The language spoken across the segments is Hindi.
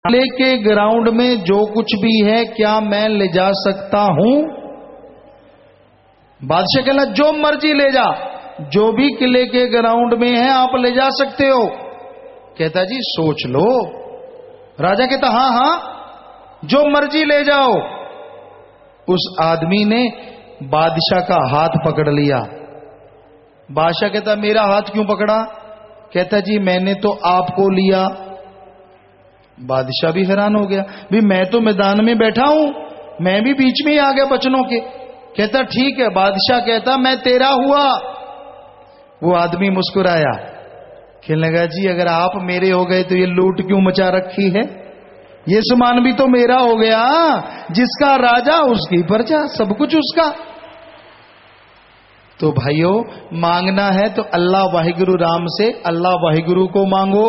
किले के ग्राउंड में जो कुछ भी है क्या मैं ले जा सकता हूं? बादशाह कहला जो मर्जी ले जा, जो भी किले के ग्राउंड में है आप ले जा सकते हो। कहता जी सोच लो। राजा कहता हां हां जो मर्जी ले जाओ। उस आदमी ने बादशाह का हाथ पकड़ लिया। बादशाह कहता मेरा हाथ क्यों पकड़ा? कहता जी मैंने तो आपको लिया। बादशाह भी हैरान हो गया, भी मैं तो मैदान में बैठा हूं, मैं भी बीच में ही आ गया बचनों के। कहता ठीक है। बादशाह कहता मैं तेरा हुआ। वो आदमी मुस्कुराया, कहने लगा जी अगर आप मेरे हो गए तो ये लूट क्यों मचा रखी है? ये सामान भी तो मेरा हो गया। जिसका राजा उसकी प्रजा, सब कुछ उसका। तो भाइयों मांगना है तो अल्लाह वाहिगुरु राम से अल्लाह वाहिगुरु को मांगो।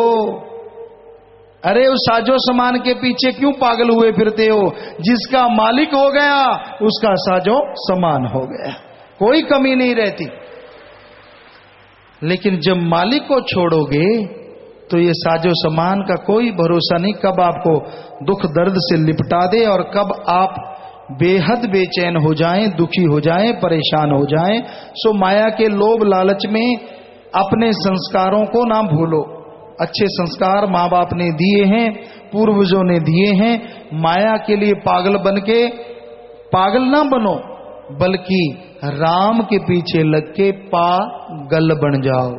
अरे उस साजो सामान के पीछे क्यों पागल हुए फिरते हो? जिसका मालिक हो गया उसका साजो सामान हो गया, कोई कमी नहीं रहती। लेकिन जब मालिक को छोड़ोगे तो ये साजो सामान का कोई भरोसा नहीं, कब आपको दुख दर्द से लिपटा दे और कब आप बेहद बेचैन हो जाएं, दुखी हो जाएं, परेशान हो जाएं। सो माया के लोभ लालच में अपने संस्कारों को ना भूलो। अच्छे संस्कार माँ बाप ने दिए हैं, पूर्वजों ने दिए हैं। माया के लिए पागल बन के पागल ना बनो, बल्कि राम के पीछे लग के पागल बन जाओ।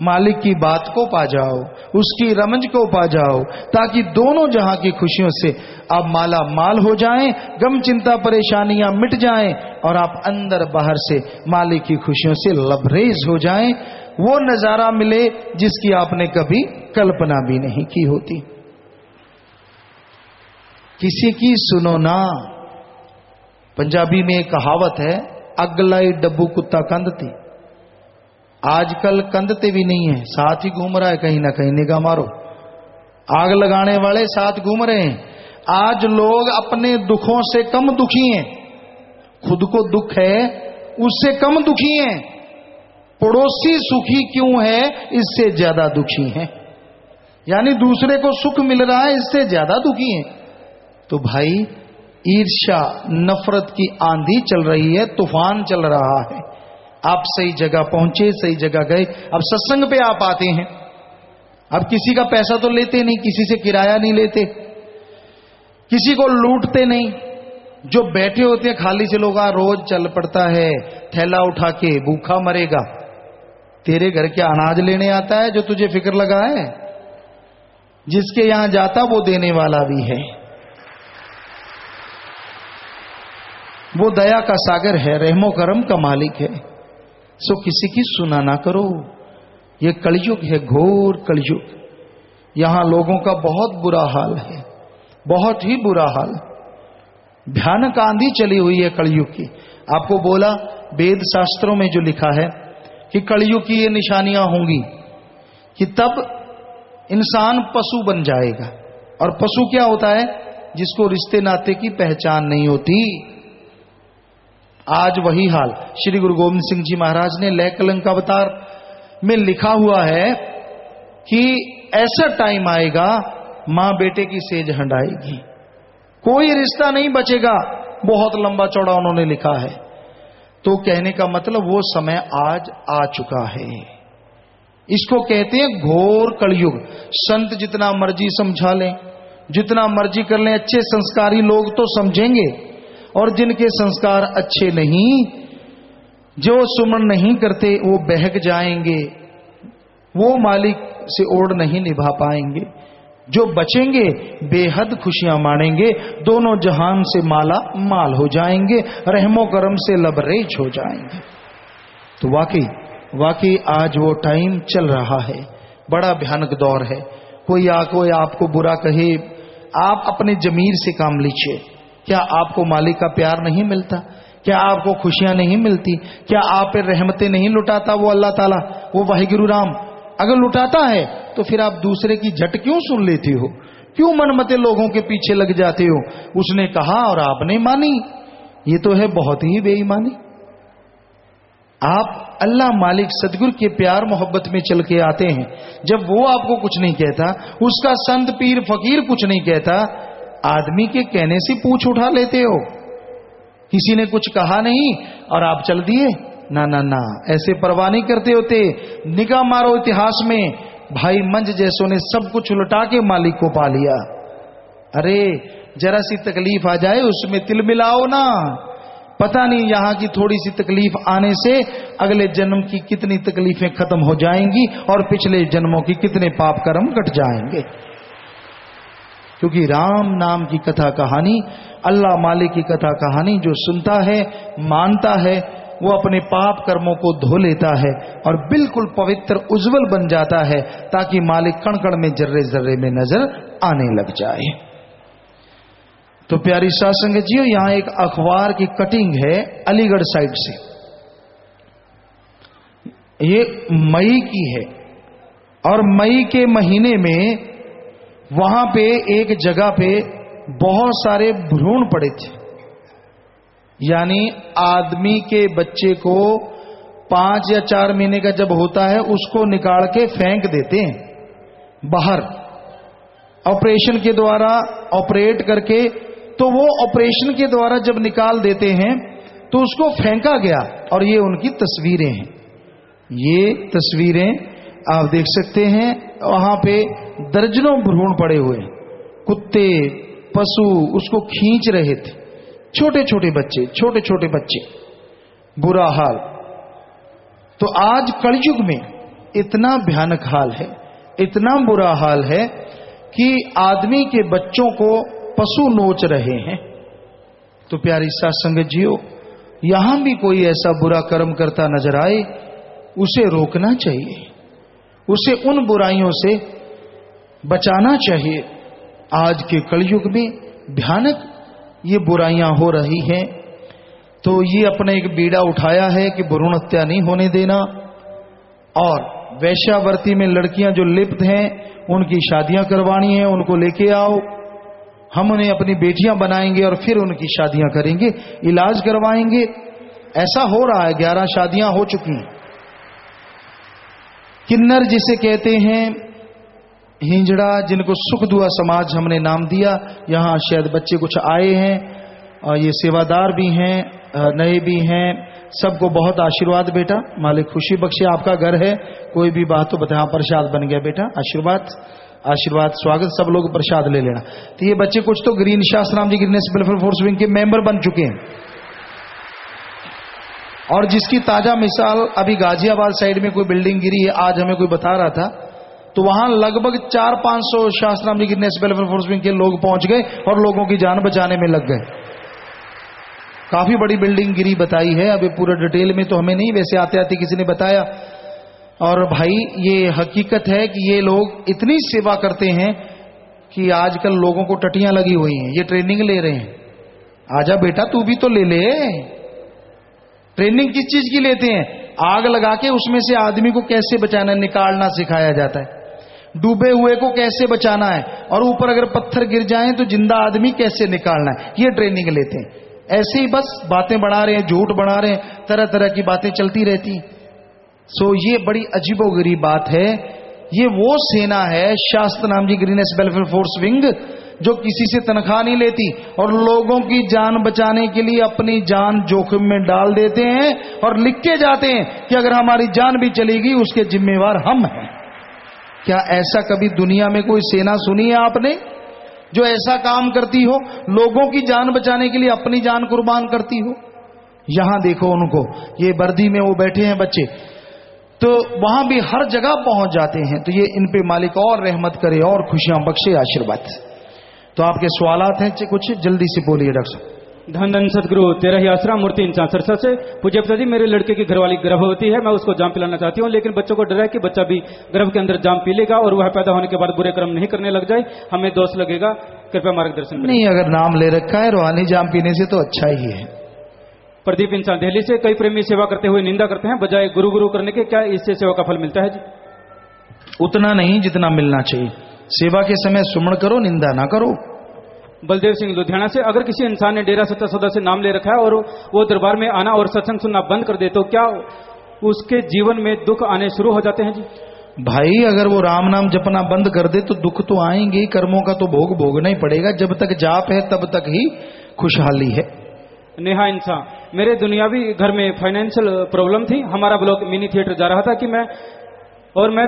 मालिक की बात को पा जाओ, उसकी रमज को पा जाओ, ताकि दोनों जहां की खुशियों से आप माला माल हो जाएं, गम चिंता परेशानियां मिट जाएं और आप अंदर बाहर से मालिक की खुशियों से लबरेज हो जाएं। वो नजारा मिले जिसकी आपने कभी कल्पना भी नहीं की होती। किसी की सुनो ना। पंजाबी में एक कहावत है, अगलाई डब्बू कुत्ता कंधती। आजकल कंधते भी नहीं है, साथ ही घूम रहा है, कहीं ना कहीं निगाह मारो। आग लगाने वाले साथ घूम रहे हैं। आज लोग अपने दुखों से कम दुखी हैं। खुद को दुख है उससे कम दुखी हैं। पड़ोसी सुखी क्यों है इससे ज्यादा दुखी हैं। यानी दूसरे को सुख मिल रहा है इससे ज्यादा दुखी हैं। तो भाई ईर्ष्या नफरत की आंधी चल रही है, तूफान चल रहा है। आप सही जगह पहुंचे, सही जगह गए। अब सत्संग पे आप आते हैं, अब किसी का पैसा तो लेते नहीं, किसी से किराया नहीं लेते, किसी को लूटते नहीं। जो बैठे होते हैं खाली से लोग रोज चल पड़ता है थैला उठा के, भूखा मरेगा। तेरे घर के अनाज लेने आता है जो तुझे फिक्र लगा है? जिसके यहां जाता वो देने वाला भी है। वो दया का सागर है, रहमो करम का मालिक है। सो किसी की सुना ना करो। ये कलयुग है, घोर कलयुग। यहां लोगों का बहुत बुरा हाल है, बहुत ही बुरा हाल। भयानक आंधी चली हुई है कलयुग की। आपको बोला वेद शास्त्रों में जो लिखा है कि कलयुग की ये निशानियां होंगी कि तब इंसान पशु बन जाएगा। और पशु क्या होता है? जिसको रिश्ते नाते की पहचान नहीं होती। आज वही हाल श्री गुरु गोविंद सिंह जी महाराज ने लय कलंक अवतार में लिखा हुआ है कि ऐसा टाइम आएगा मां बेटे की सेज हंडाएगी, कोई रिश्ता नहीं बचेगा। बहुत लंबा चौड़ा उन्होंने लिखा है। तो कहने का मतलब वो समय आज आ चुका है। इसको कहते हैं घोर कलयुग। संत जितना मर्जी समझा लें, जितना मर्जी कर लें, अच्छे संस्कारी लोग तो समझेंगे, और जिनके संस्कार अच्छे नहीं, जो सुमन नहीं करते, वो बहक जाएंगे, वो मालिक से ओढ़ नहीं निभा पाएंगे। जो बचेंगे बेहद खुशियां मानेंगे, दोनों जहान से माला माल हो जाएंगे, रहमो करम से लबरेज हो जाएंगे। तो वाकई आज वो टाइम चल रहा है, बड़ा भयानक दौर है। कोई आपको बुरा कहे, आप अपने जमीर से काम लीजिए। क्या आपको मालिक का प्यार नहीं मिलता? क्या आपको खुशियां नहीं मिलती? क्या आप पे रहमतें नहीं लुटाता वो अल्लाह ताला, वो वाहिगुरु राम? अगर लुटाता है तो फिर आप दूसरे की झट क्यों सुन लेते हो? क्यों मनमते लोगों के पीछे लग जाते हो? उसने कहा और आपने मानी, ये तो है बहुत ही बेईमानी। आप अल्लाह मालिक सदगुरु के प्यार मोहब्बत में चल के आते हैं, जब वो आपको कुछ नहीं कहता, उसका संत पीर फकीर कुछ नहीं कहता, आदमी के कहने से पूछ उठा लेते हो। किसी ने कुछ कहा नहीं और आप चल दिए, ना ना ना, ऐसे परवाह नहीं करते होते। निगाह मारो इतिहास में, भाई मंज जैसों ने सब कुछ उलटा के मालिक को पा लिया। अरे जरा सी तकलीफ आ जाए उसमें तिल मिलाओ ना, पता नहीं यहां की थोड़ी सी तकलीफ आने से अगले जन्म की कितनी तकलीफें खत्म हो जाएंगी और पिछले जन्मों की कितने पाप कर्म कट जाएंगे। क्योंकि राम नाम की कथा कहानी, अल्लाह मालिक की कथा कहानी जो सुनता है, मानता है, वो अपने पाप कर्मों को धो लेता है और बिल्कुल पवित्र उज्जवल बन जाता है, ताकि मालिक कण कण में जर्रे जर्रे में नजर आने लग जाए। तो प्यारी साध संगत जी, यहां एक अखबार की कटिंग है अलीगढ़ साइड से, ये मई की है, और मई के महीने में वहां पे एक जगह पे बहुत सारे भ्रूण पड़े थे। यानी आदमी के बच्चे को 5 या 4 महीने का जब होता है उसको निकाल के फेंक देते हैं बाहर, ऑपरेशन के द्वारा ऑपरेट करके। तो वो ऑपरेशन के द्वारा जब निकाल देते हैं तो उसको फेंका गया, और ये उनकी तस्वीरें हैं। ये तस्वीरें आप देख सकते हैं, वहां पे दर्जनों भ्रूण पड़े हुए, कुत्ते पशु उसको खींच रहे थे, छोटे छोटे बच्चे, बुरा हाल। तो आज कलयुग में इतना भयानक हाल है, इतना बुरा हाल है कि आदमी के बच्चों को पशु नोच रहे हैं। तो प्यारी साध संगत जियो, यहां भी कोई ऐसा बुरा कर्म करता नजर आए, उसे रोकना चाहिए, उसे उन बुराइयों से बचाना चाहिए। आज के कलयुग में भयानक ये बुराइयां हो रही हैं, तो ये अपने एक बीड़ा उठाया है कि भ्रूण हत्या नहीं होने देना, और वैश्यावर्ती में लड़कियां जो लिप्त हैं उनकी शादियां करवानी है, उनको लेके आओ, हम उन्हें अपनी बेटियां बनाएंगे और फिर उनकी शादियां करेंगे, इलाज करवाएंगे। ऐसा हो रहा है, 11 शादियां हो चुकी हैं। किन्नर जिसे कहते हैं, हिंजड़ा, जिनको सुख दुआ समाज हमने नाम दिया, यहां शायद बच्चे कुछ आए हैं, और ये सेवादार भी हैं, नए भी हैं, सबको बहुत आशीर्वाद बेटा, मालिक खुशी बख्शे। आपका घर है, कोई भी बात तो बता, प्रसाद बन गया बेटा, आशीर्वाद आशीर्वाद स्वागत, सब लोग प्रसाद ले लेना। तो ये बच्चे कुछ तो ग्रीन शास्त्राम जी ग्रीननेस वेलफेयर फोर्स विंग के मेंबर बन चुके हैं, और जिसकी ताजा मिसाल अभी गाजियाबाद साइड में कोई बिल्डिंग गिरी है, आज हमें कोई बता रहा था, तो वहां लगभग 400-500 शास्त्राम जी ग्रीननेस वेलफेयर फोर्स विंग के लोग पहुंच गए और लोगों की जान बचाने में लग गए। काफी बड़ी बिल्डिंग गिरी बताई है, अभी पूरा डिटेल में तो हमें नहीं, वैसे आते आते किसी ने बताया। और भाई ये हकीकत है कि ये लोग इतनी सेवा करते हैं कि आजकल लोगों को टटियां लगी हुई हैं, ये ट्रेनिंग ले रहे हैं। आजा बेटा तू भी तो ले ले। ट्रेनिंग किस चीज की लेते हैं? आग लगा के उसमें से आदमी को कैसे बचाना, निकालना सिखाया जाता है, डूबे हुए को कैसे बचाना है, और ऊपर अगर पत्थर गिर जाएं तो जिंदा आदमी कैसे निकालना है, ये ट्रेनिंग लेते हैं। ऐसे ही बस बातें बढ़ा रहे हैं, झूठ बढ़ा रहे हैं, तरह तरह की बातें चलती रहती। सो ये बड़ी अजीबोगरीब बात है। ये वो सेना है शास्त्र नाम जी ग्रीननेस वेलफेयर फोर्स विंग, जो किसी से तनख्वाह नहीं लेती और लोगों की जान बचाने के लिए अपनी जान जोखिम में डाल देते हैं और लिख के जाते हैं कि अगर हमारी जान भी चलेगी उसके जिम्मेवार हम हैं। क्या ऐसा कभी दुनिया में कोई सेना सुनी है आपने जो ऐसा काम करती हो, लोगों की जान बचाने के लिए अपनी जान कुर्बान करती हो? यहां देखो उनको, ये वर्दी में वो बैठे हैं बच्चे, तो वहां भी हर जगह पहुंच जाते हैं। तो ये इन पे मालिक और रहमत करे और खुशियां बख्शे, आशीर्वाद। तो आपके सवालात हैं कुछ, जल्दी से बोलिए डॉक्टर साहब। धन धन सदगुरु तेरा ही आसरा मूर्ति इंसान सरसा से। पूज्य पिताजी, मेरे लड़के की घरवाली गर्भवती है, मैं उसको जाम पिलाना चाहती हूँ, लेकिन बच्चों को डर है कि बच्चा भी गर्भ के अंदर जाम पी लेगा और वह पैदा होने के बाद बुरे कर्म नहीं करने लग जाए, हमें दोष लगेगा, कृपया मार्गदर्शन करें। नहीं, अगर नाम ले रखा है रूहानी जाम पीने से तो अच्छा ही है। प्रदीप इंसान दिल्ली से। कई प्रेमी सेवा करते हुए निंदा करते हैं बजाय गुरु गुरु करने के, क्या इससे सेवा का फल मिलता है जी? उतना नहीं जितना मिलना चाहिए। सेवा के समय सुमन करो, निंदा ना करो। बलदेव सिंह लुधियाना से, अगर किसी इंसान ने डेरा सच्चा सौदा से नाम ले रखा है और वो दरबार में आना और सत्संग सुनना बंद कर दे तो क्या उसके जीवन में दुख आने शुरू हो जाते हैं जी? भाई अगर वो राम नाम जपना बंद कर दे तो दुख तो आएंगे ही, कर्मों का तो भोग भोगना ही पड़ेगा। जब तक जाप है तब तक ही खुशहाली है। नेहा इंसान, मेरे दुनियावी घर में फाइनेंशियल प्रॉब्लम थी, हमारा ब्लॉग मिनी थिएटर जा रहा था कि मैं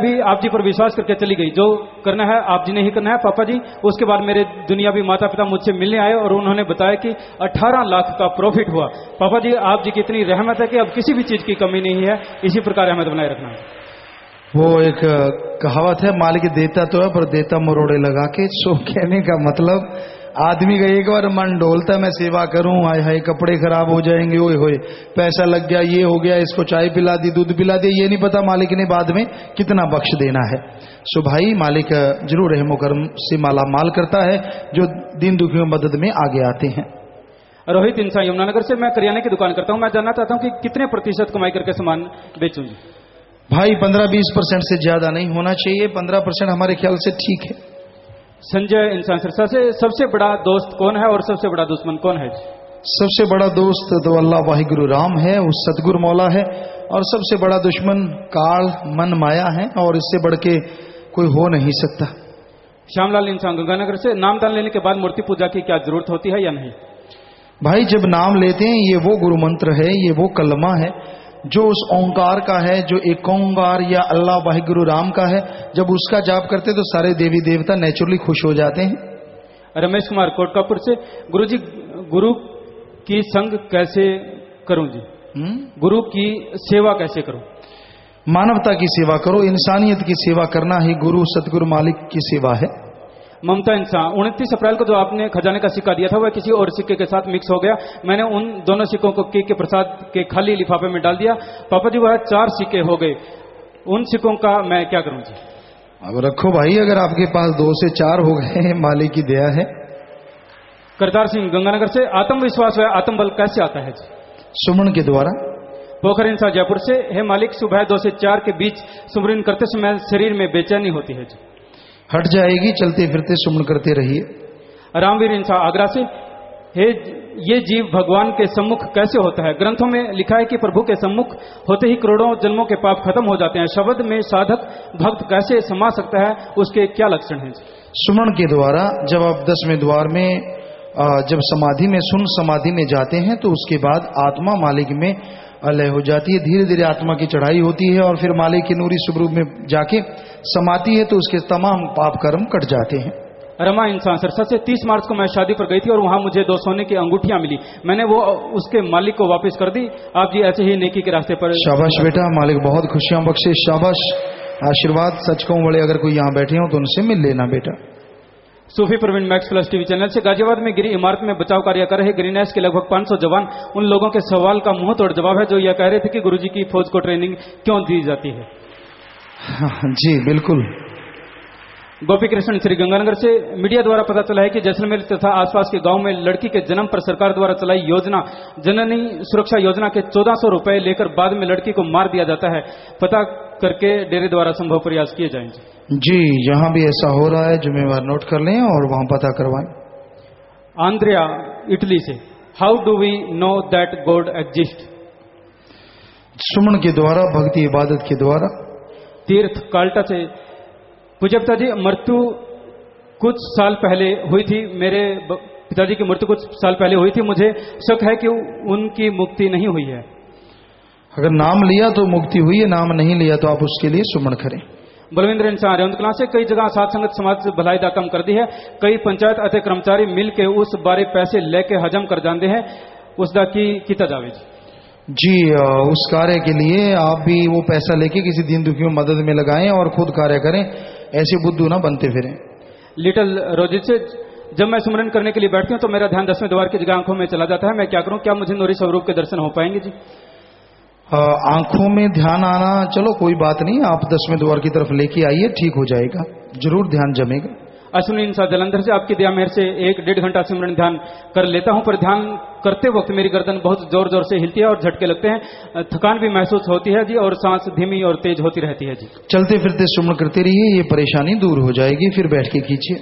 भी आप जी पर विश्वास करके चली गई। जो करना है आप जी ने ही करना है पापा जी। उसके बाद मेरे दुनियावी माता पिता मुझसे मिलने आए और उन्होंने बताया कि 18 लाख का प्रॉफिट हुआ। पापा जी आप जी की इतनी रहमत है कि अब किसी भी चीज की कमी नहीं है, इसी प्रकार रहमत बनाए रखना है। वो एक कहावत है, मालिक देता तो है पर देता मरोड़े लगा के। सो कहने का मतलब आदमी का एक बार मन डोलता है मैं सेवा करूं, हाय हाय कपड़े खराब हो जाएंगे, ओए होए पैसा लग गया, ये हो गया, इसको चाय पिला दी, दूध पिला दी, ये नहीं पता मालिक ने बाद में कितना बख्श देना है। सो भाई मालिक जरूर रहमो करम से माला माल करता है जो दीन दुखियों की मदद में आगे आते हैं। रोहित इंसान यमुनानगर से, मैं करियाने की दुकान करता हूं, मैं जानना चाहता हूं कि कितने प्रतिशत कमाई करके सामान बेचूं जी? भाई 15-20% से ज्यादा नहीं होना चाहिए, 15% हमारे ख्याल से ठीक है। संजय इंसान सिरसा से, सबसे बड़ा दोस्त कौन है और सबसे बड़ा दुश्मन कौन है? सबसे बड़ा दोस्त तो अल्लाह वाहिगुरु राम है, उस सतगुरु मौला है, और सबसे बड़ा दुश्मन काल मन माया है, और इससे बढ़ के कोई हो नहीं सकता। श्यामलाल इंसान गंगानगर से, नामदान लेने के बाद मूर्ति पूजा की क्या जरूरत होती है या नहीं? भाई जब नाम लेते हैं ये वो गुरु मंत्र है, ये वो कलमा है जो उस ओंकार का है, जो एक ओंकार या अल्लाह वाहिगुरु राम का है। जब उसका जाप करते तो सारे देवी देवता नेचुरली खुश हो जाते हैं। रमेश कुमार कोटकापुर से, गुरुजी गुरु की संग कैसे करूं जी? गुरु की सेवा कैसे करूं? मानवता की सेवा करो, इंसानियत की सेवा करना ही गुरु सतगुरु मालिक की सेवा है। ममता इंसान, 29 अप्रैल को जो आपने खजाने का सिक्का दिया था वह किसी और सिक्के के साथ मिक्स हो गया, मैंने उन दोनों सिक्कों को केक के प्रसाद के खाली लिफाफे में डाल दिया। पापा जी वह 4 सिक्के हो गए, उन सिक्कों का मैं क्या करूं जी? अब रखो भाई, अगर आपके पास 2 से 4 हो गए मालिक की दया है। करतार सिंह गंगानगर से, आत्मविश्वास व आत्मबल कैसे आता है जी? सुमन के द्वारा। पोखर इंसान जयपुर से, हे मालिक सुबह 2 से 4 के बीच सुमरन करते समय शरीर में बेचैनी होती है जी। हट जाएगी, चलते फिरते सुमन करते रहिए। रामवीर इंसान आगरा से, हे ये जीव भगवान के सम्मुख कैसे होता है? ग्रंथों में लिखा है कि प्रभु के सम्मुख होते ही करोड़ों जन्मों के पाप खत्म हो जाते हैं। शब्द में साधक भक्त कैसे समा सकता है, उसके क्या लक्षण हैं? सुमन के द्वारा। जब आप 10वें द्वार में जब समाधि में सुन समाधि में जाते हैं तो उसके बाद आत्मा मालिक में अलय हो जाती है, धीरे धीरे आत्मा की चढ़ाई होती है और फिर मालिक के नूरी स्वरूप में जाके समाती है तो उसके तमाम पाप कर्म कट जाते हैं। रमा इंसान सरसा से, 30 मार्च को मैं शादी पर गई थी और वहां मुझे 2 सोने की अंगूठियां मिली, मैंने वो उसके मालिक को वापस कर दी। आप जी ऐसे ही नेकी के रास्ते पर। शाबाश बेटा, मालिक बहुत खुशियां बख्शे, शाबाश, आशीर्वाद। सच कहूं बड़े अगर कोई यहाँ बैठे हो तो उनसे मिल लेना बेटा। Sufi Praveen Max Plus TV channel से, गाजियाबाद में गिरी इमारत में बचाव कार्य कर रहे ग्रीनहाउस के लगभग 500 जवान, उन लोगों के सवाल का मुंह तोड़ जवाब है जो यह कह रहे थे कि गुरुजी की फौज को ट्रेनिंग क्यों दी जाती है। जी बिल्कुल। गोपी कृष्ण श्री गंगानगर से, मीडिया द्वारा पता चला है कि जैसलमेर तथा आसपास के गांव में लड़की के जन्म पर सरकार द्वारा चलाई योजना जननी सुरक्षा योजना के 1400 रुपए लेकर बाद में लड़की को मार दिया जाता है, पता करके डेरे द्वारा संभव प्रयास किए जाएंगे। जी यहां भी ऐसा हो रहा है, जिम्मेवार नोट कर लें और वहां पता करवाएं। आंद्रिया इटली से, how do we know that God exist? Suman के द्वारा, भक्ति इबादत के द्वारा। तीर्थ काल्टा से, पूज्य पिताजी मृत्यु कुछ साल पहले हुई थी, मेरे पिताजी की मृत्यु कुछ साल पहले हुई थी, मुझे शक है कि उनकी मुक्ति नहीं हुई है। अगर नाम लिया तो मुक्ति हुई है, नाम नहीं लिया तो आप उसके लिए सुमन करें। बलविंद्र इंसान रेवंत कला से, कई जगह साथ संगत समाज भलाई दा कम कर दी है, कई पंचायत अते कर्मचारी मिल के उस बारे पैसे लेके हजम कर जाते हैं, उसदा की किता जावे जी। उस कार्य के लिए आप भी वो पैसा लेके किसी दीन दुखियों मदद में लगाएं और खुद कार्य करें, ऐसे बुद्धू ना बनते फिरें। लिटिल रोजित से, जब मैं सुमरन करने के लिए बैठती हूँ तो मेरा ध्यान 10वें द्वार की जगह आंखों में चला जाता है, मैं क्या करूं? क्या मुझे नूरी स्वरूप के दर्शन हो पाएंगे जी? आंखों में ध्यान आना चलो कोई बात नहीं, आप 10वें द्वार की तरफ लेके आइए, ठीक हो जाएगा, जरूर ध्यान जमेगा। अश्विनी इंसान जलंधर से, आपकी दया मेहर से 1-1.5 घंटा सिमरन ध्यान कर लेता हूं, पर ध्यान करते वक्त मेरी गर्दन बहुत जोर जोर से हिलती है और झटके लगते हैं, थकान भी महसूस होती है जी, और सांस धीमी और तेज होती रहती है जी। चलते फिरते सुमन करते रहिए, ये परेशानी दूर हो जाएगी, फिर बैठ के कीजिए।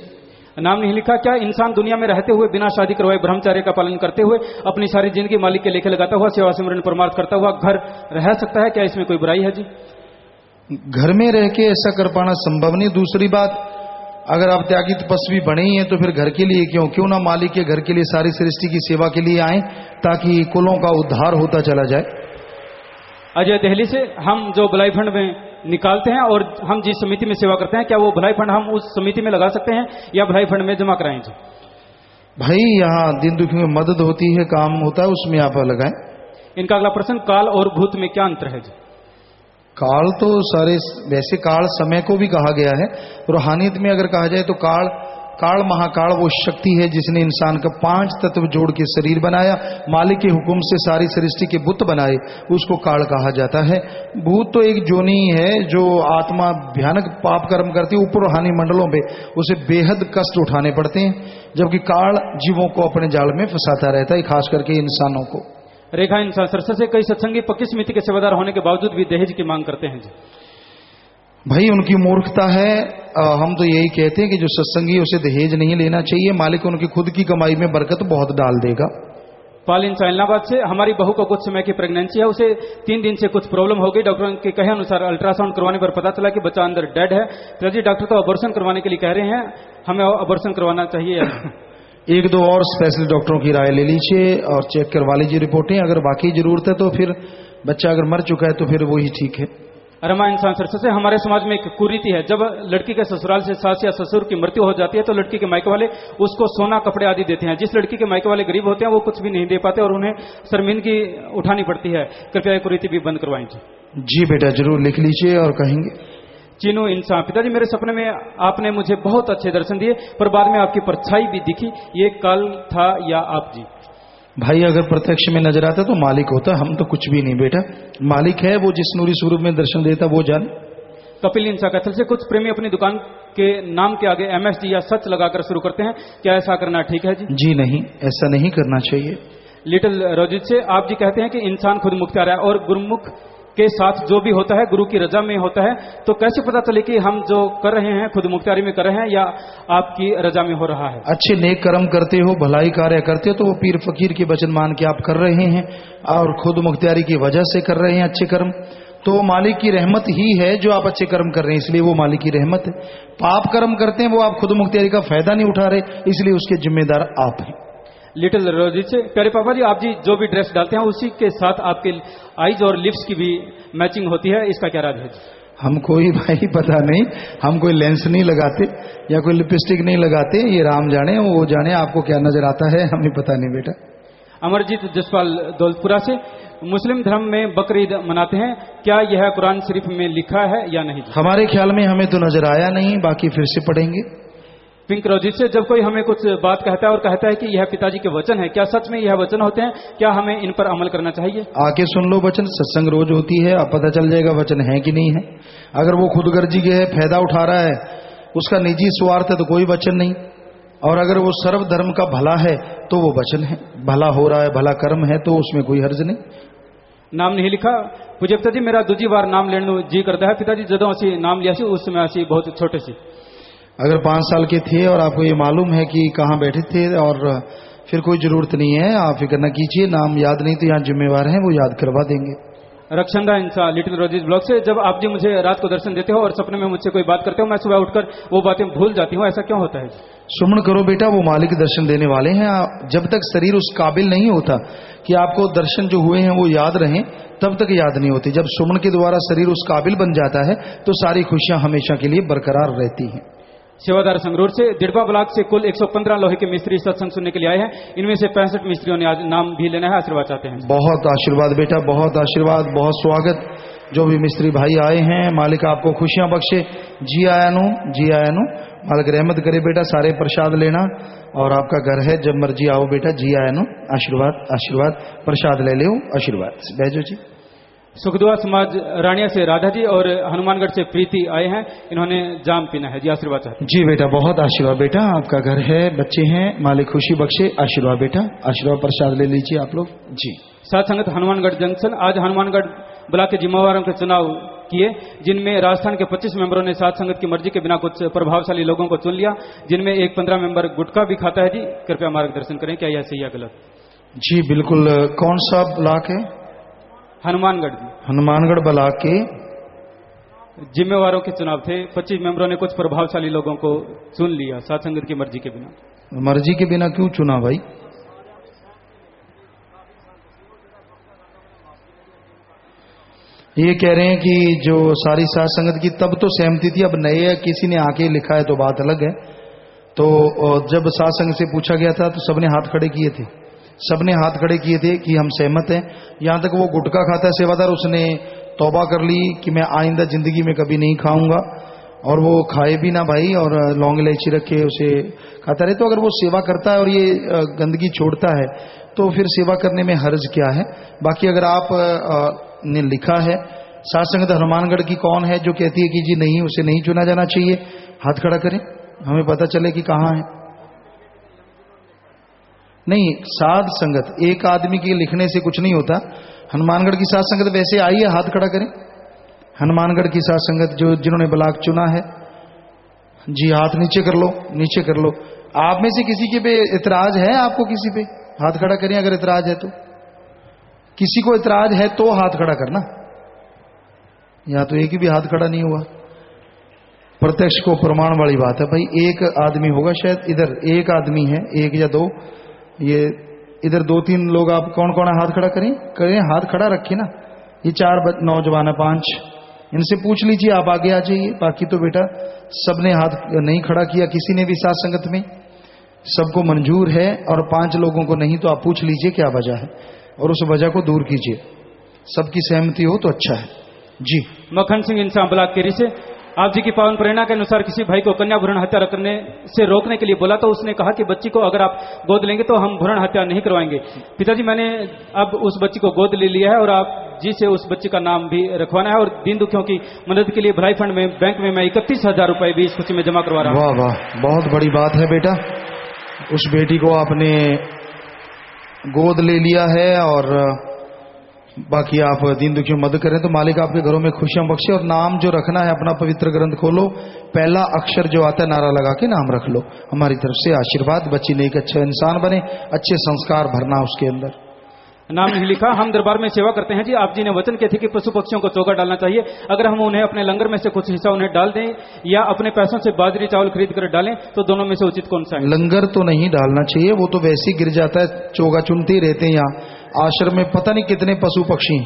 नाम नहीं लिखा। क्या इंसान दुनिया में रहते हुए बिना शादी करवाए ब्रह्मचर्य का पालन करते हुए अपनी सारी जिंदगी मालिक के लेखे लगाता हुआ सेवा सिमरन परमार्थ करता हुआ घर रह सकता है? क्या इसमें कोई बुराई है जी? घर में रह के ऐसा कर पाना संभव नहीं। दूसरी बात, अगर आप त्यागी तपस्वी बने ही हैं तो फिर घर के लिए क्यों ना मालिक के घर के लिए सारी सृष्टि की सेवा के लिए आए, ताकि कुलों का उद्धार होता चला जाए। अजय दिल्ली से हम जो भलाई फंड में निकालते हैं और हम जिस समिति में सेवा करते हैं, क्या वो भलाई फंड हम उस समिति में लगा सकते हैं या भलाई फंड में जमा कराएं जी? भाई यहाँ दिन दुखी में मदद होती है, काम होता है, उसमें आप लगाएं। इनका अगला प्रश्न, काल और भूत में क्या अंतर है जी? काल तो सारे, वैसे काल समय को भी कहा गया है। रूहानियत में अगर कहा जाए तो काल महाकाल वो शक्ति है जिसने इंसान का 5 तत्व जोड़ के शरीर बनाया, मालिक के हुक्म से सारी सृष्टि के बुत बनाए, उसको काल कहा जाता है। भूत तो एक जोनी है जो आत्मा भयानक पाप कर्म करती है, ऊपर रूहानी मंडलों पे उसे बेहद कष्ट उठाने पड़ते हैं, जबकि काल जीवों को अपने जाल में फंसाता रहता है, खास करके इंसानों को। रेखा इंसान सरसा से, कई सत्संगी पक्की समिति के सेवादार होने के बावजूद भी दहेज की मांग करते हैं जी। भाई उनकी मूर्खता है। हम तो यही कहते हैं कि जो सत्संगी उसे दहेज नहीं लेना चाहिए, मालिक उनकी खुद की कमाई में बरकत बहुत डाल देगा। पाल इंसान इलाहाबाद से, हमारी बहू को कुछ समय की प्रेगनेंसी है, उसे 3 दिन से कुछ प्रॉब्लम हो गई। डॉक्टर के कहे अनुसार अल्ट्रासाउंड करवाने पर पता चला कि बच्चा अंदर डेड है। तो जी डॉक्टर तो अबॉर्शन करवाने के लिए कह रहे हैं, हमें अबॉर्शन करवाना चाहिए या? 1-2 और स्पेशलिस्ट डॉक्टरों की राय ले लीजिए और चेक करवा लीजिए रिपोर्टें। अगर बाकी जरूरत है तो फिर बच्चा अगर मर चुका है तो फिर वही ठीक है। रमा इंसान सरसा से, हमारे समाज में एक कुरीति है, जब लड़की के ससुराल से सास या ससुर की मृत्यु हो जाती है तो लड़की के मायके वाले उसको सोना कपड़े आदि देते हैं। जिस लड़की के मायके वाले गरीब होते हैं वो कुछ भी नहीं दे पाते और उन्हें शर्मिंदगी उठानी पड़ती है। कृपया ये कुरीति भी बंद करवाएं जी बेटा, जरूर लिख लीजिए और कहेंगे। चीनू इंसान, पिताजी मेरे सपने में आपने मुझे बहुत अच्छे दर्शन दिए, पर बाद में आपकी परछाई भी दिखी, ये कल था या आप जी? भाई अगर प्रत्यक्ष में नजर आता तो मालिक होता, हम तो कुछ भी नहीं बेटा। मालिक है वो, जिस नूरी स्वरूप में दर्शन देता वो जाने। कपिल इंसान कथल से, कुछ प्रेमी अपनी दुकान के नाम के आगे MSD या सच लगाकर शुरू करते हैं, क्या ऐसा करना ठीक है जी? जी नहीं, ऐसा नहीं करना चाहिए। लिटिल रोजित से, आप जी कहते हैं कि इंसान खुद मुख्तियार है और गुरुमुख के साथ जो भी होता है गुरु की रजा में होता है, तो कैसे पता चले कि हम जो कर रहे हैं खुद मुख्तियारी में कर रहे हैं या आपकी रजा में हो रहा है? अच्छे नेक कर्म करते हो, भलाई कार्य करते हो तो वो पीर फकीर के वचन मान के आप कर रहे हैं और खुद मुख्तियारी की वजह से कर रहे हैं अच्छे कर्म, तो मालिक की रहमत ही है जो आप अच्छे कर्म कर रहे हैं, इसलिए वो मालिक की रहमत है। पाप कर्म करते हैं वो आप खुद मुख्तियारी का फायदा नहीं उठा रहे, इसलिए उसके जिम्मेदार आप हैं। लिटिल रोजी से, प्यारे पापा जी आप जी जो भी ड्रेस डालते हैं उसी के साथ आपके आईज और लिप्स की भी मैचिंग होती है, इसका क्या राज है जी? हम कोई भाई पता नहीं, हम कोई लेंस नहीं लगाते या कोई लिपस्टिक नहीं लगाते, ये राम जाने वो जाने, आपको क्या नजर आता है हमें पता नहीं बेटा। अमरजीत जसपाल दौलतपुरा से, मुस्लिम धर्म में बकरीद मनाते हैं, क्या यह कुरान शरीफ में लिखा है या नहीं? हमारे ख्याल में हमें तो नजर आया नहीं, बाकी फिर से पढ़ेंगे। पिंक रोजित से, जब कोई हमें कुछ बात कहता है और कहता है कि यह पिताजी के वचन है, क्या सच में यह वचन होते हैं? क्या हमें इन पर अमल करना चाहिए? आके सुन लो वचन, सत्संग रोज होती है, अब पता चल जाएगा वचन है कि नहीं है। अगर वो खुदगर्जी के है, फायदा उठा रहा है, उसका निजी स्वार्थ है तो कोई वचन नहीं, और अगर वो सर्वधर्म का भला है तो वो वचन है। भला हो रहा है, भला कर्म है तो उसमें कोई हर्ज नहीं। नाम नहीं लिखा पूज्य पिताजी, मेरा दूजी बार नाम लेने जी करता है पिताजी, जदों असी नाम लिया सी उस समय असी बहुत छोटे सी। अगर 5 साल के थे और आपको ये मालूम है कि कहाँ बैठे थे और फिर कोई जरूरत नहीं है, आप फिक्र न कीजिए, नाम याद नहीं तो यहाँ जिम्मेवार हैं वो याद करवा देंगे। रक्षंदा इंसान लिटिल रोजीज ब्लॉक से, जब आप जी मुझे रात को दर्शन देते हो और सपने में मुझसे कोई बात करते हो, मैं सुबह उठकर वो बातें भूल जाती हूँ, ऐसा क्यों होता है? सुमन करो बेटा, वो मालिक दर्शन देने वाले हैं। जब तक शरीर उस काबिल नहीं होता कि आपको दर्शन जो हुए हैं वो याद रहें, तब तक याद नहीं होती। जब सुमन के द्वारा शरीर उस काबिल बन जाता है तो सारी खुशियां हमेशा के लिए बरकरार रहती हैं। सेवादार संगरूर से, दिड़बा ब्लॉक से कुल 115 लोहे के मिस्त्री सत्संग सुनने के लिए आए हैं, इनमें से 65 मिस्त्रियों ने आज नाम भी लेना है, आशीर्वाद चाहते हैं। बहुत आशीर्वाद बेटा, बहुत आशीर्वाद, बहुत स्वागत। जो भी मिस्त्री भाई आए हैं, मालिक आपको खुशियां बख्शे। जी आयानु, जी आयानु, मालिक रहमत करे बेटा, सारे प्रसाद लेना और आपका घर है, जब मर्जी आओ बेटा। जी आयानु, आशीर्वाद आशीर्वाद, प्रसाद ले लो, आशीर्वाद। बैजो जी। सुखदुआ समाज रानिया से राधा जी और हनुमानगढ़ से प्रीति आए हैं, इन्होंने जाम पीना है जी, आशीर्वाद चाहते हैं। जी बेटा, बहुत आशीर्वाद बेटा, आपका घर है, बच्चे हैं, मालिक खुशी बख्शे। आशीर्वाद बेटा, आशीर्वाद प्रसाद ले लीजिए आप लोग जी। साथ संगत हनुमानगढ़ जंक्शन, आज हनुमानगढ़ ब्लॉक के जिम्मेवारों के चुनाव किए, जिनमें राजस्थान के 25 मेंबरों ने साध संगत की मर्जी के बिना कुछ प्रभावशाली लोगों को चुन लिया, जिनमें एक 15 मेंबर गुटखा भी खाता है। जी कृपया मार्गदर्शन करें, क्या यह सही या गलत? जी बिल्कुल। कौन सा ब्लॉक है? हनुमानगढ़। हनुमानगढ़ ब्लॉक के जिम्मेवारों के चुनाव थे। 25 मेंबरों ने कुछ प्रभावशाली लोगों को चुन लिया साध संगत की मर्जी के बिना। मर्जी के बिना क्यों चुना भाई? ये कह रहे हैं कि जो सारी साध संगत की तब तो सहमति थी, अब नए किसी ने आके लिखा है तो बात अलग है। तो जब साध संगत से पूछा गया था तो सबने हाथ खड़े किए थे, सबने हाथ खड़े किए थे कि हम सहमत हैं। यहां तक वो गुटखा खाता है सेवादार, उसने तौबा कर ली कि मैं आइंदा जिंदगी में कभी नहीं खाऊंगा, और वो खाए भी ना भाई, और लौंग इलायची रखे उसे खाता रहे। तो अगर वो सेवा करता है और ये गंदगी छोड़ता है तो फिर सेवा करने में हर्ज क्या है? बाकी अगर आप ने लिखा है, साध संगत हनुमानगढ़ की कौन है जो कहती है कि जी नहीं, उसे नहीं चुना जाना चाहिए, हाथ खड़ा करें, हमें पता चले कि कहां है। नहीं, साध संगत एक आदमी के लिखने से कुछ नहीं होता। हनुमानगढ़ की साध संगत वैसे आई है, हाथ खड़ा करें। हनुमानगढ़ की साध संगत जो जिन्होंने ब्लॉक चुना है, जी हाथ नीचे कर लो, नीचे कर लो। आप में से किसी के पे इतराज है? आपको किसी पे हाथ खड़ा करें अगर इतराज है तो। किसी को इतराज है तो हाथ खड़ा करना, या तो एक ही भी हाथ खड़ा नहीं हुआ। प्रत्यक्ष को प्रमाण वाली बात है भाई। एक आदमी होगा शायद, इधर एक आदमी है, एक या दो, ये इधर 2-3 लोग। आप कौन कौन हाथ खड़ा करें? करें, हाथ खड़ा रखिए ना। ये 4 नौजवान है, 5, इनसे पूछ लीजिए, आप आगे आ जाइए। बाकी तो बेटा सबने हाथ नहीं खड़ा किया किसी ने भी साध संगत में, सबको मंजूर है। और 5 लोगों को नहीं, तो आप पूछ लीजिए क्या वजह है और उस वजह को दूर कीजिए। सबकी सहमति हो तो अच्छा है। जी मक्खन सिंह इंसान ब्लॉक केरी से, आप जी की पावन प्रेरणा के अनुसार किसी भाई को कन्या भ्रूण हत्या करने से रोकने के लिए बोला तो उसने कहा कि बच्ची को अगर आप गोद लेंगे तो हम भ्रूण हत्या नहीं करवाएंगे। पिताजी मैंने अब उस बच्ची को गोद ले लिया है और आप जी से उस बच्ची का नाम भी रखवाना है, और दीन दुखियों की मदद के लिए भलाई फंड में बैंक में मैं 31,000 रुपए भी इस सूची में जमा करवा रहा हूँ। वाह वाह, बहुत बड़ी बात है बेटा। उस बेटी को आपने गोद ले लिया है, और बाकी आप दीन दुखियों मदद करें तो मालिक आपके घरों में खुशियां बख्शे। और नाम जो रखना है अपना पवित्र ग्रंथ खोलो, पहला अक्षर जो आता है नारा लगा के नाम रख लो। हमारी तरफ से आशीर्वाद, बच्ची ने एक अच्छा इंसान बने, अच्छे संस्कार भरना उसके अंदर। नाम नहीं लिखा। हम दरबार में सेवा करते हैं जी। आप जी ने वचन किए थे कि पशु पक्षियों को चोगा डालना चाहिए। अगर हम उन्हें अपने लंगर में से कुछ हिस्सा उन्हें डाल दें या अपने पैसों से बाजरी चावल खरीद कर डालें तो दोनों में से उचित कौन सा है? लंगर तो नहीं डालना चाहिए, वो तो वैसे ही गिर जाता है। चोगा चुनते ही रहते हैं यहाँ आश्रम में, पता नहीं कितने पशु पक्षी।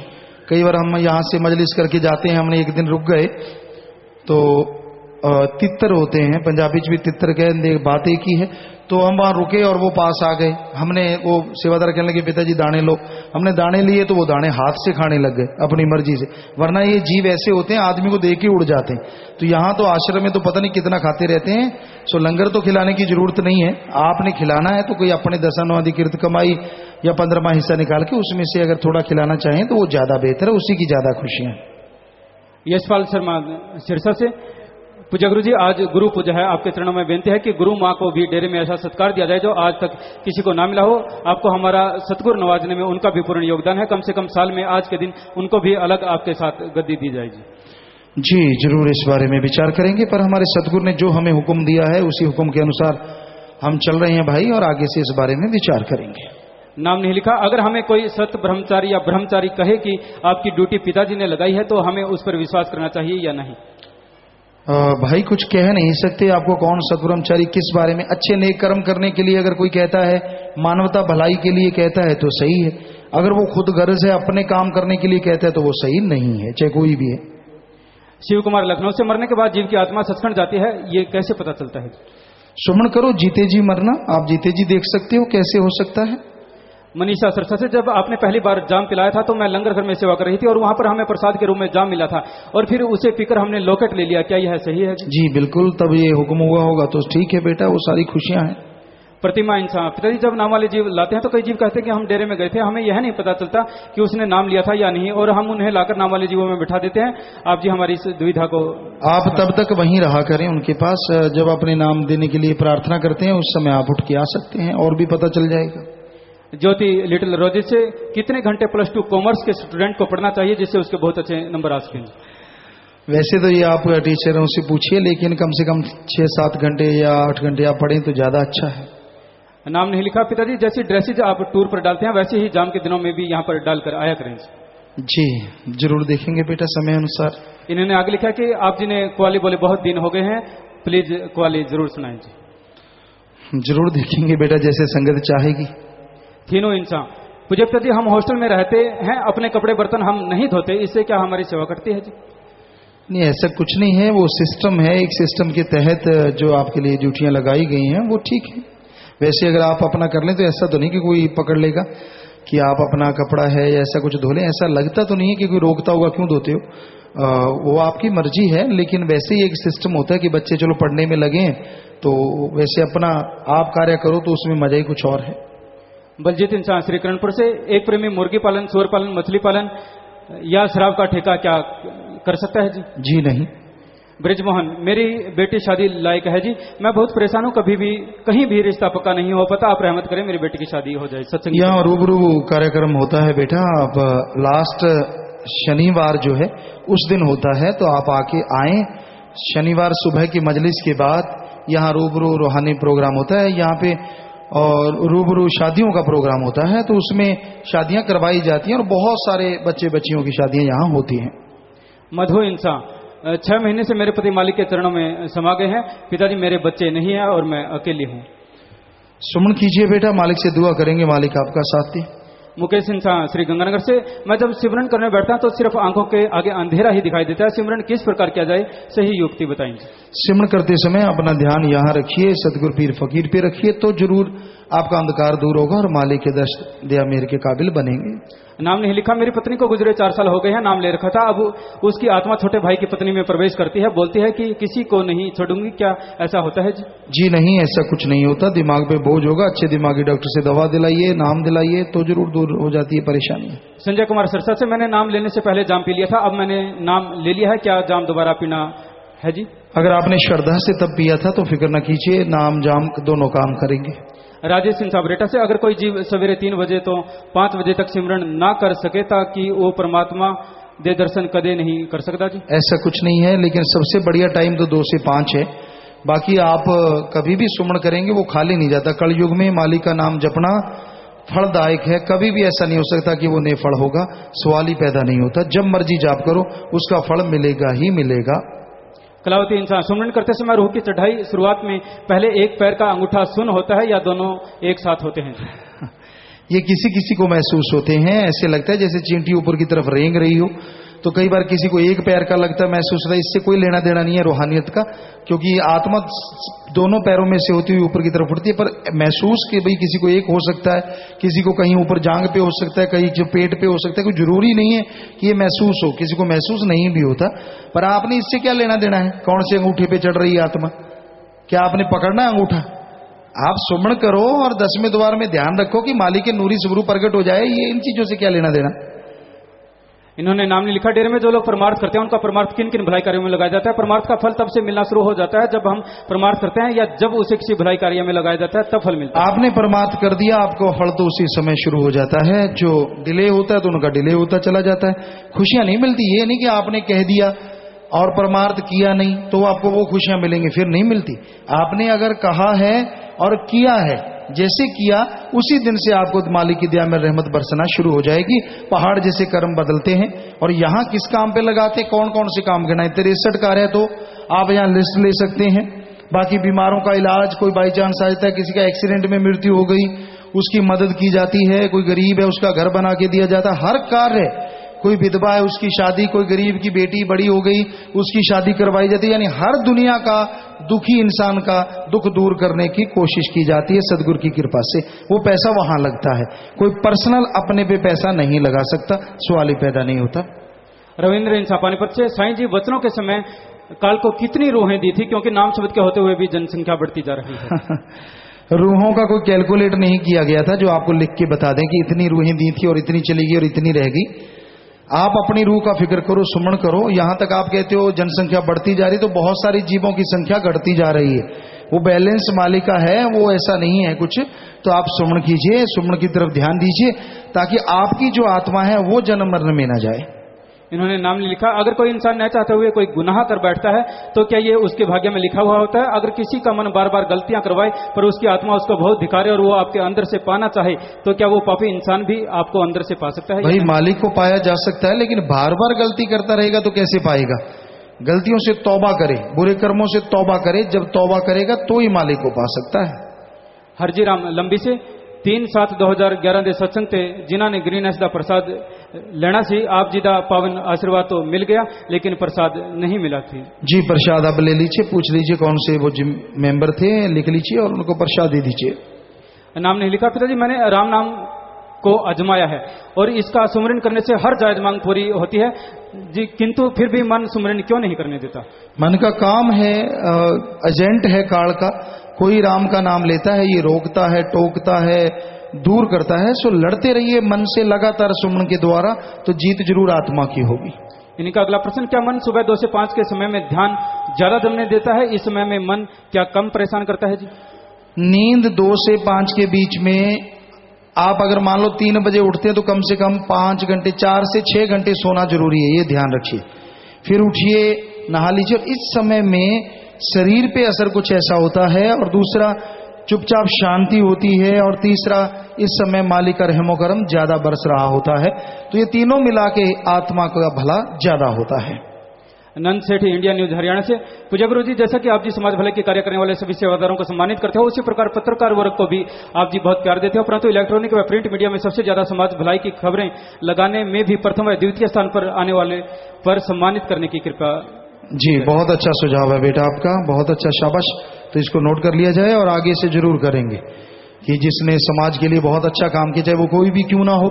कई बार हम यहाँ से मजलिस करके जाते हैं, हमने एक दिन रुक गए तो तितर होते हैं, पंजाबी में भी तितर कह, बात एक ही है। तो हम वहां रुके और वो पास आ गए। हमने, वो सेवादार कहने लगे पिताजी दाने लो। हमने दाने लिए तो वो दाने हाथ से खाने लग गए अपनी मर्जी से, वरना ये जीव ऐसे होते हैं आदमी को देख के उड़ जाते हैं। तो यहाँ तो आश्रम में तो पता नहीं कितना खाते रहते हैं। सो लंगर तो खिलाने की जरूरत नहीं है। आपने खिलाना है तो कोई अपने 10 कमाई या 15वां हिस्सा निकाल के उसमें से अगर थोड़ा खिलाना चाहें तो वो ज्यादा बेहतर है, उसी की ज्यादा खुशियां। यशपाल शर्मा सिरसा से, पूज्य गुरु जी आज गुरु पूजा है, आपके चरणों में बेनती है कि गुरु माँ को भी डेरे में ऐसा सत्कार दिया जाए जो आज तक किसी को ना मिला हो। आपको हमारा सतगुरु नवाजने में उनका भी पूर्ण योगदान है। कम से कम साल में आज के दिन उनको भी अलग आपके साथ गद्दी दी जाएगी। जी जरूर इस बारे में विचार करेंगे, पर हमारे सतगुरु ने जो हमें हुक्म दिया है उसी हुक्म के अनुसार हम चल रहे हैं भाई, और आगे से इस बारे में विचार करेंगे। नाम नहीं लिखा। अगर हमें कोई सत ब्रह्मचारी या ब्रह्मचारी कहे कि आपकी ड्यूटी पिताजी ने लगाई है तो हमें उस पर विश्वास करना चाहिए या नहीं? भाई कुछ कह नहीं सकते। आपको कौन सतब्रह्मचारी किस बारे में? अच्छे नेक कर्म करने के लिए अगर कोई कहता है, मानवता भलाई के लिए कहता है तो सही है। अगर वो खुद गर्ज है अपने काम करने के लिए कहता है तो वो सही नहीं है, चाहे कोई भी है। शिव कुमार लखनऊ से, मरने के बाद जीव की आत्मा सचखंड जाती है, ये कैसे पता चलता है? सुमन करो, जीते जी मरना। आप जीते जी देख सकते हो, कैसे हो सकता है? मनीषा सरसा से, जब आपने पहली बार जाम पिलाया था तो मैं लंगर घर में सेवा कर रही थी और वहां पर हमें प्रसाद के रूप में जाम मिला था और फिर उसे पीकर हमने लोकेट ले लिया, क्या यह सही है? जी बिल्कुल, तब ये हुक्म हुआ होगा तो ठीक है बेटा, वो सारी खुशियां हैं। प्रतिमा इंसान, पिताजी जब नाम वाले जीव लाते हैं तो कई जीव कहते हैं कि हम डेरे में गए थे, हमें यह नहीं पता चलता कि उसने नाम लिया था या नहीं, और हम उन्हें लाकर नाम वाले जीवों में बिठा देते हैं। आप जी हमारी इस दुविधा को, आप तब तक वहीं रहा करें उनके पास। जब अपने नाम देने के लिए प्रार्थना करते हैं उस समय आप उठ के आ सकते हैं और भी पता चल जाएगा। ज्योति लिटिल रोजिस से, कितने घंटे +2 कॉमर्स के स्टूडेंट को पढ़ना चाहिए जिससे उसके बहुत अच्छे नंबर आ सकें? वैसे तो ये आप टीचरों से पूछिए, लेकिन कम से कम 6-7 घंटे या 8 घंटे आप पढ़ें तो ज्यादा अच्छा है। नाम नहीं लिखा पिताजी, जैसी ड्रेसेज आप टूर पर डालते हैं वैसे ही जाम के दिनों में भी यहाँ पर डालकर आया करें। जी जरूर देखेंगे बेटा समय अनुसार। इन्होंने आगे लिखा कि आप जिन्हें कवाली बोले बहुत दिन हो गए हैं, प्लीज कवाली जरूर सुनाएं जी। जरूर देखेंगे बेटा, जैसे संगत चाहेगी। तीनों इंसान पूज्य पिताजी, हम हॉस्टल में रहते हैं, अपने कपड़े बर्तन हम नहीं धोते, इससे क्या हमारी सेवा करती है जी? नहीं ऐसा कुछ नहीं है, वो सिस्टम है, एक सिस्टम के तहत जो आपके लिए ड्यूटियां लगाई गई हैं वो ठीक है। वैसे अगर आप अपना कर लें तो ऐसा तो नहीं कि कोई पकड़ लेगा कि आप अपना कपड़ा है या ऐसा कुछ धो लें, ऐसा लगता तो नहीं है कि कोई रोकता होगा क्यों धोते हो, वो आपकी मर्जी है। लेकिन वैसे ही एक सिस्टम होता है कि बच्चे चलो पढ़ने में लगे तो वैसे अपना आप कार्य करो तो उसमें मजा ही कुछ और है। बलजीत इंसान श्री करणपुर से, एक प्रेमी मुर्गी पालन, सूअर पालन, मछली पालन या शराब का ठेका क्या कर सकता है जी? जी नहीं। ब्रिजमोहन, मेरी बेटी शादी लायक है जी, मैं बहुत परेशान हूँ, कभी भी कहीं भी रिश्ता पक्का नहीं हो पाता, आप रहमत करें मेरी बेटी की शादी हो जाए। सत्संग यहाँ रूबरू कार्यक्रम होता है बेटा, आप लास्ट शनिवार जो है उस दिन होता है, तो आप आके आए। शनिवार सुबह की मजलिस के बाद यहाँ रूबरू रूहानी प्रोग्राम होता है यहाँ पे, और रूबरू शादियों का प्रोग्राम होता है, तो उसमें शादियां करवाई जाती हैं और बहुत सारे बच्चे बच्चियों की शादियां यहाँ होती हैं। मधु इंसान, 6 महीने से मेरे पति मालिक के चरणों में समा गए हैं, पिताजी मेरे बच्चे नहीं हैं और मैं अकेली हूँ। सुमन कीजिए बेटा, मालिक से दुआ करेंगे मालिक आपका साथ दे। मुकेश इंसान श्री गंगानगर से, मैं जब सिमरन करने बैठता हूं तो सिर्फ आंखों के आगे अंधेरा ही दिखाई देता है, सिमरन किस प्रकार किया जाए, सही युक्ति बताएंगे। सिमरन करते समय अपना ध्यान यहाँ रखिए, सतगुरु पीर फकीर पे रखिए, तो जरूर आपका अंधकार दूर होगा और मालिक के दर्श दया मेरे के काबिल बनेंगे। नाम नहीं लिखा, मेरी पत्नी को गुजरे 4 साल हो गए हैं, नाम ले रखा था, अब उसकी आत्मा छोटे भाई की पत्नी में प्रवेश करती है, बोलती है कि किसी को नहीं छोड़ूंगी, क्या ऐसा होता है जी? जी नहीं, ऐसा कुछ नहीं होता, दिमाग पे बोझ होगा, अच्छे दिमागी डॉक्टर से दवा दिलाइए, नाम दिलाइए तो जरूर दूर हो जाती है परेशानी। संजय कुमार सरसा से, मैंने नाम लेने से पहले जाम पी लिया था, अब मैंने नाम ले लिया है, क्या जाम दोबारा पीना है जी? अगर आपने श्रद्धा से तब पिया था तो फिक्र न कीजिए, नाम जाम दोनों काम करेंगे। राजेश सिंह साबरेटा से, अगर कोई जीव सवेरे 3 बजे तो 5 बजे तक सिमरन ना कर सके ताकि वो परमात्मा दे दर्शन कदे नहीं कर सकता जी? ऐसा कुछ नहीं है, लेकिन सबसे बढ़िया टाइम तो 2 से 5 है, बाकी आप कभी भी सुमन करेंगे वो खाली नहीं जाता। कलयुग में मालिक का नाम जपना फलदायक है, कभी भी ऐसा नहीं हो सकता कि वो निफल होगा, सवाल ही पैदा नहीं होता। जब मर्जी जाप करो उसका फल मिलेगा ही मिलेगा। कलावती इंसान, सुमरन करते समय रूह की चढ़ाई शुरुआत में पहले एक पैर का अंगूठा सुन होता है या दोनों एक साथ होते हैं? ये किसी किसी को महसूस होते हैं, ऐसे लगता है जैसे चींटी ऊपर की तरफ रेंग रही हो, तो कई बार किसी को एक पैर का लगता है, महसूस होता है। इससे कोई लेना देना नहीं है रूहानियत का, क्योंकि आत्मा दोनों पैरों में से होती हुई ऊपर की तरफ उठती है। पर महसूस कि भाई किसी को एक हो सकता है, किसी को कहीं ऊपर जांग पे हो सकता है, कहीं जो पेट पे हो सकता है, कोई जरूरी नहीं है कि ये महसूस हो, किसी को महसूस नहीं भी होता। पर आपने इससे क्या लेना देना है, कौन से अंगूठे पे चढ़ रही है आत्मा, क्या आपने पकड़ना है अंगूठा? आप सुमन करो और 10वें द्वार में ध्यान रखो कि मालिक के नूरी सुबरू प्रकट हो जाए, ये इन चीजों से क्या लेना देना। इन्होंने नाम नहीं लिखा, डेरे में जो लोग परमार्थ करते हैं उनका परमार्थ किन किन भलाई कार्यों में लगाया जाता है? परमार्थ का फल तब से मिलना शुरू हो जाता है जब हम परमार्थ करते हैं या जब उसे किसी भलाई कार्य में लगाया जाता है तब फल मिलता है। आपने परमार्थ कर दिया, आपको फल तो उसी समय शुरू हो जाता है। जो डिले होता है तो उनका डिले होता चला जाता है, खुशियां नहीं मिलती। ये नहीं कि आपने कह दिया और परमार्थ किया नहीं तो आपको वो खुशियां मिलेंगी, फिर नहीं मिलती। आपने अगर कहा है और किया है, जैसे किया उसी दिन से आपको मालिक की दया में रहमत बरसना शुरू हो जाएगी। पहाड़ जैसे कर्म बदलते हैं। और यहाँ किस काम पे लगाते, कौन कौन से काम गिनाए? 63 कार्य तो आप यहाँ लिस्ट ले सकते हैं। बाकी बीमारों का इलाज, कोई बाई चांस आ जाता है, किसी का एक्सीडेंट में मृत्यु हो गई, उसकी मदद की जाती है, कोई गरीब है उसका घर बना के दिया जाता है, हर कार्य। कोई विधवा है उसकी शादी, कोई गरीब की बेटी बड़ी हो गई उसकी शादी करवाई जाती है। यानी हर दुनिया का दुखी इंसान का दुख दूर करने की कोशिश की जाती है सदगुरु की कृपा से। वो पैसा वहां लगता है, कोई पर्सनल अपने पे पैसा नहीं लगा सकता, सवाल ही पैदा नहीं होता। रविंद्र इंसा पानीपत से, साईं जी वचनों के समय काल को कितनी रूहें दी थी, क्योंकि नाम शब्द के होते हुए भी जनसंख्या बढ़ती जा रही है। रूहों का कोई कैलकुलेट नहीं किया गया था जो आपको लिख के बता दें कि इतनी रूहें दी थी और इतनी चली गई और इतनी रह गई। आप अपनी रूह का फिक्र करो, सुमन करो। यहां तक आप कहते हो जनसंख्या बढ़ती जा रही, तो बहुत सारी जीवों की संख्या घटती जा रही है। वो बैलेंस मालिक का है, वो ऐसा नहीं है कुछ। तो आप सुमन कीजिए, सुमन की तरफ ध्यान दीजिए, ताकि आपकी जो आत्मा है वो जन्म मरण में ना जाए। इन्होंने नाम नहीं लिखा। अगर कोई इंसान न चाहते हुए कोई गुनाह कर बैठता है तो क्या ये उसके भाग्य में लिखा हुआ होता है? अगर किसी का मन बार बार गलतियां करवाए पर उसकी आत्मा उसको बहुत धिकारे और वो आपके अंदर से पाना चाहे तो क्या वो पापी इंसान भी आपको अंदर से पा सकता है? भाई मालिक को पाया जा सकता है, लेकिन बार बार गलती करता रहेगा तो कैसे पाएगा? गलतियों से तौबा करे, बुरे कर्मों से तौबा करे, जब तौबा करेगा तो ही मालिक को पा सकता है। हरजी राम लंबी से 3/7/2011 ਦੇ सत्संग ਤੇ ਜਿਨ੍ਹਾਂ ਨੇ ਗ੍ਰੀਨੈਸ ਦਾ ਪ੍ਰਸਾਦ ਲੈਣਾ ਸੀ आप जी का पावन आशीर्वाद तो मिल गया लेकिन प्रसाद नहीं मिला थी। जी प्रसाद आप ले लीजिए, पूछ लीजिए कौन से वो मेंबर थे, लिख लीजिए और उनको प्रसाद दे दीजिए। नाम नहीं लिखा पिताजी, मैंने राम नाम को आजमाया है और इसका सुमरन करने से हर जायज मांग पूरी होती है जी, किंतु फिर भी मन सुमरन क्यों नहीं करने देता? मन का काम है, एजेंट है काल का। कोई राम का नाम लेता है, ये रोकता है, टोकता है, दूर करता है। सो लड़ते रहिए मन से लगातार सुमन के द्वारा, तो जीत जरूर आत्मा की होगी। इनका अगला प्रश्न, क्या मन सुबह 2 से 5 के समय में ध्यान ज्यादा जमने देता है? इस समय में मन क्या कम परेशान करता है जी? नींद 2 से 5 के बीच में आप अगर मान लो 3 बजे उठते हैं तो कम से कम 5 घंटे, 4 से 6 घंटे सोना जरूरी है, ये ध्यान रखिए। फिर उठिए, नहा लीजिए। और इस समय में शरीर पे असर कुछ ऐसा होता है, और दूसरा चुपचाप शांति होती है, और तीसरा इस समय मालिक का रहमो करम ज्यादा बरस रहा होता है। तो ये तीनों मिला के आत्मा का भला ज्यादा होता है। नंद सेठ इंडिया न्यूज हरियाणा से, पूज्य गुरु जी, जैसा कि आप जी समाज भले के कार्य करने वाले सभी सेवादारों को सम्मानित करते हो, उसी प्रकार पत्रकार वर्ग को भी आप जी बहुत प्यार देते हो, परंतु इलेक्ट्रॉनिक व प्रिंट मीडिया में सबसे ज्यादा समाज भलाई की खबरें लगाने में भी प्रथम व द्वितीय स्थान पर आने वाले पर सम्मानित करने की कृपा। जी बहुत अच्छा सुझाव है बेटा आपका, बहुत अच्छा, शाबाश। तो इसको नोट कर लिया जाए और आगे से जरूर करेंगे कि जिसने समाज के लिए बहुत अच्छा काम किया, चाहे वो कोई भी क्यों ना हो,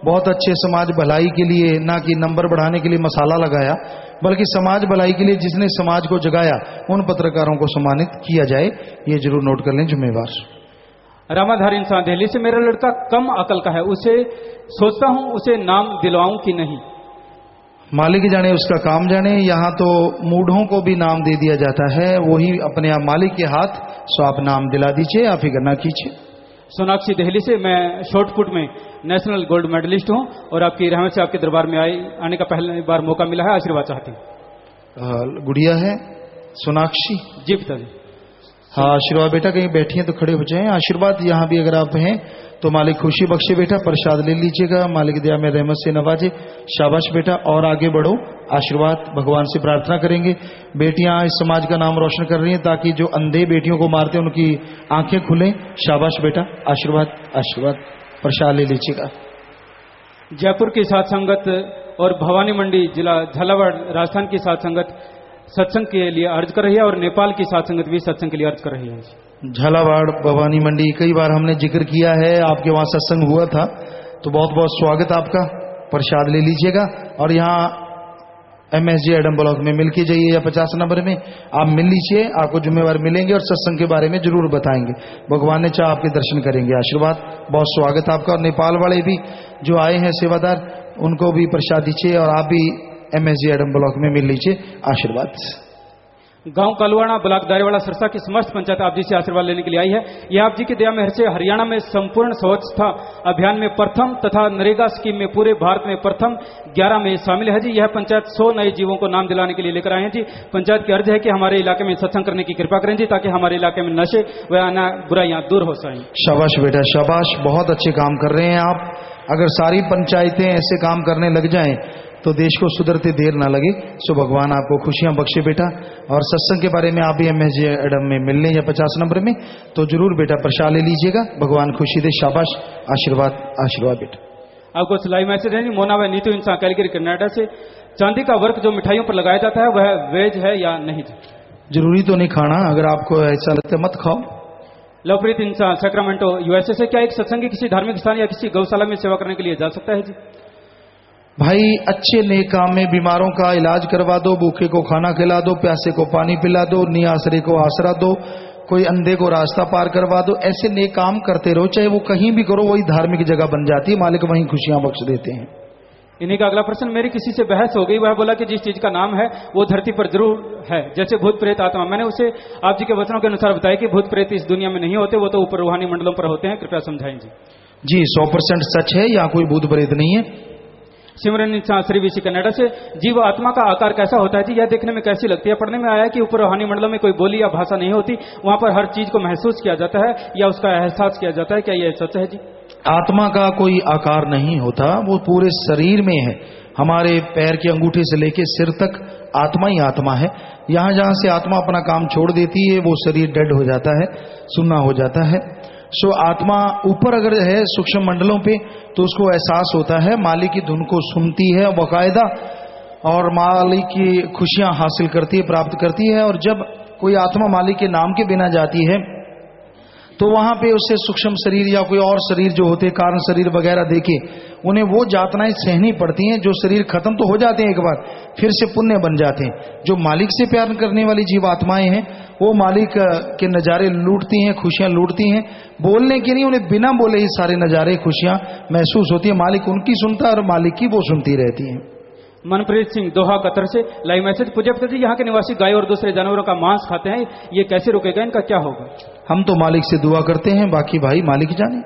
बहुत अच्छे समाज भलाई के लिए, ना कि नंबर बढ़ाने के लिए मसाला लगाया, बल्कि समाज भलाई के लिए जिसने समाज को जगाया, उन पत्रकारों को सम्मानित किया जाए। ये जरूर नोट कर लें जिम्मेवार। रामाधारी इंसान दिल्ली से, मेरा लड़का कम अकल का है, उसे सोचता हूं उसे नाम दिलवाऊं कि नहीं। मालिक जाने, उसका काम जाने। यहाँ तो मूढ़ों को भी नाम दे दिया जाता है, वही अपने आप मालिक के हाथ। सो आप नाम दिला दीजिए, आप फिक्र ना कीजिए। सोनाक्षी दिल्ली से, मैं शॉर्टपुट में नेशनल गोल्ड मेडलिस्ट हूं और आपकी रहमत से आपके दरबार में आने का पहली बार मौका मिला है, आशीर्वाद चाहती हूँ। गुड़िया है सोनाक्षी जी पिताजी। हाँ आशीर्वाद बेटा, कहीं बैठी हैं तो खड़े हो जाएं। आशीर्वाद यहाँ भी अगर आप हैं तो मालिक खुशी बख्शे बेटा, प्रसाद ले लीजिएगा, मालिक दया में रहमत से नवाजे। शाबाश बेटा, और आगे बढ़ो। आशीर्वाद भगवान से प्रार्थना करेंगे। बेटियां इस समाज का नाम रोशन कर रही हैं, ताकि जो अंधे बेटियों को मारते हैं उनकी आंखें खुलें। शाबाश बेटा, आशीर्वाद आशीर्वाद, प्रसाद ले लीजिएगा। जयपुर की साथ संगत और भवानी मंडी जिला झालावाड़ राजस्थान की साथ संगत सत्संग के लिए अर्ज कर रही है, और नेपाल की साथ संगत भी सत्संग के लिए अर्ज कर रही है। झालावाड़ भवानी मंडी कई बार हमने जिक्र किया है, आपके वहां सत्संग हुआ था, तो बहुत बहुत स्वागत आपका। प्रसाद ले लीजिएगा और यहाँ MSG एडम ब्लॉक में मिल के जाइए, या 50 नंबर में आप मिल लीजिए, आपको जिम्मेवार मिलेंगे और सत्संग के बारे में जरूर बताएंगे। भगवान ने चाह आपके दर्शन करेंगे। आशीर्वाद, बहुत स्वागत आपका। और नेपाल वाले भी जो आए हैं सेवादार, उनको भी प्रसाद दीजिए, और आप भी MSG एडम ब्लॉक में मिल लीजिए। आशीर्वाद। गांव कालुआना ब्लॉक दारेवाड़ा सिरसा की समस्त पंचायत आप जी से आशीर्वाद लेने के लिए आई है। यह आप जी की दया मेहर से हरियाणा में संपूर्ण स्वच्छता अभियान में प्रथम तथा नरेगा स्कीम में पूरे भारत में प्रथम 11 में शामिल है जी। यह पंचायत 100 नए जीवों को नाम दिलाने के लिए लेकर आए हैं जी। पंचायत की अर्ज है कि हमारे इलाके में सत्संग करने की कृपा करें जी, ताकि हमारे इलाके में नशे व अन्य बुराइयां दूर हो सकें। शाबाश बेटा शाबाश, बहुत अच्छे काम कर रहे हैं आप। अगर सारी पंचायतें ऐसे काम करने लग जाएं तो देश को सुधरते देर ना लगे। सो भगवान आपको खुशियां बख्शे बेटा। और सत्संग के बारे में आप भी MSG एडम में मिलने या 50 नंबर में, तो जरूर बेटा प्रसाद ले लीजिएगा। भगवान खुशी दे। शाबाश, आशीर्वाद आशीर्वाद बेटा। आपको लाइव मैसेज है मोना व नीतू इंसान कैलगरी कनाडा से, चांदी का वर्क जो मिठाइयों पर लगाया जाता है वह वेज है या नहीं? जरूरी तो नहीं खाना, अगर आपको ऐसा लगता है मत खाओ। लवप्रीत इंसान सैक्रामेंटो USA से, क्या एक सत्संगी किसी धार्मिक स्थान या किसी गौशाला में सेवा करने के लिए जा सकता है जी? भाई अच्छे नेक काम में बीमारों का इलाज करवा दो, भूखे को खाना खिला दो, प्यासे को पानी पिला दो, निआसरे को आसरा दो, कोई अंधे को रास्ता पार करवा दो। ऐसे नेक काम करते रहो, चाहे वो कहीं भी करो, वही धार्मिक जगह बन जाती है। मालिक वहीं खुशियां बख्श देते हैं। इन्हीं का अगला प्रश्न, मेरी किसी से बहस हो गई, वह बोला कि जिस चीज का नाम है वो धरती पर जरूर है, जैसे भूत प्रेत आत्मा। मैंने उसे आप जी के वचनों के अनुसार बताया कि भूत प्रेत इस दुनिया में नहीं होते, वो तो ऊपर रूहानी मंडलों पर होते हैं। कृपया समझाएं जी। जी 100% सच है, यहाँ कोई भूत प्रेत नहीं है। सिमरन इंसान श्री विशी कनाडा से। जीव आत्मा का आकार कैसा होता है जी, यह देखने में कैसी लगती है? पढ़ने में आया कि ऊपर रूहानी मंडलों में कोई बोली या भाषा नहीं होती, वहां पर हर चीज को महसूस किया जाता है या उसका एहसास किया जाता है, क्या यह सच है जी? आत्मा का कोई आकार नहीं होता, वो पूरे शरीर में है। हमारे पैर के अंगूठे से लेके सिर तक आत्मा ही आत्मा है। यहां जहां से आत्मा अपना काम छोड़ देती है वो शरीर डेड हो जाता है, सुन्ना हो जाता है। सो आत्मा ऊपर अगर है सूक्ष्म मंडलों पे तो उसको एहसास होता है, मालिक की धुन को सुनती है बाकायदा और मालिक की खुशियां हासिल करती है, प्राप्त करती है। और जब कोई आत्मा मालिक के नाम के बिना जाती है तो वहां पे उससे सूक्ष्म शरीर या कोई और शरीर जो होते हैं, कारण शरीर वगैरह देके उन्हें वो यातनाएं सहनी पड़ती हैं। जो शरीर खत्म तो हो जाते हैं एक बार, फिर से पुण्य बन जाते हैं। जो मालिक से प्यार करने वाली जीवात्माएं हैं वो मालिक के नज़ारे लूटती हैं, खुशियां लूटती हैं। बोलने की नहीं, उन्हें बिना बोले ही सारे नज़ारे खुशियां महसूस होती है। मालिक उनकी सुनता है और मालिक की वो सुनती रहती हैं। मनप्रीत सिंह दोहा कतर से लाइव मैसेज। पूज्य पिता जी, यहाँ के निवासी गाय और दूसरे जानवरों का मांस खाते हैं, ये कैसे रुकेगा, इनका क्या होगा? हम तो मालिक से दुआ करते हैं, बाकी भाई मालिक जाने।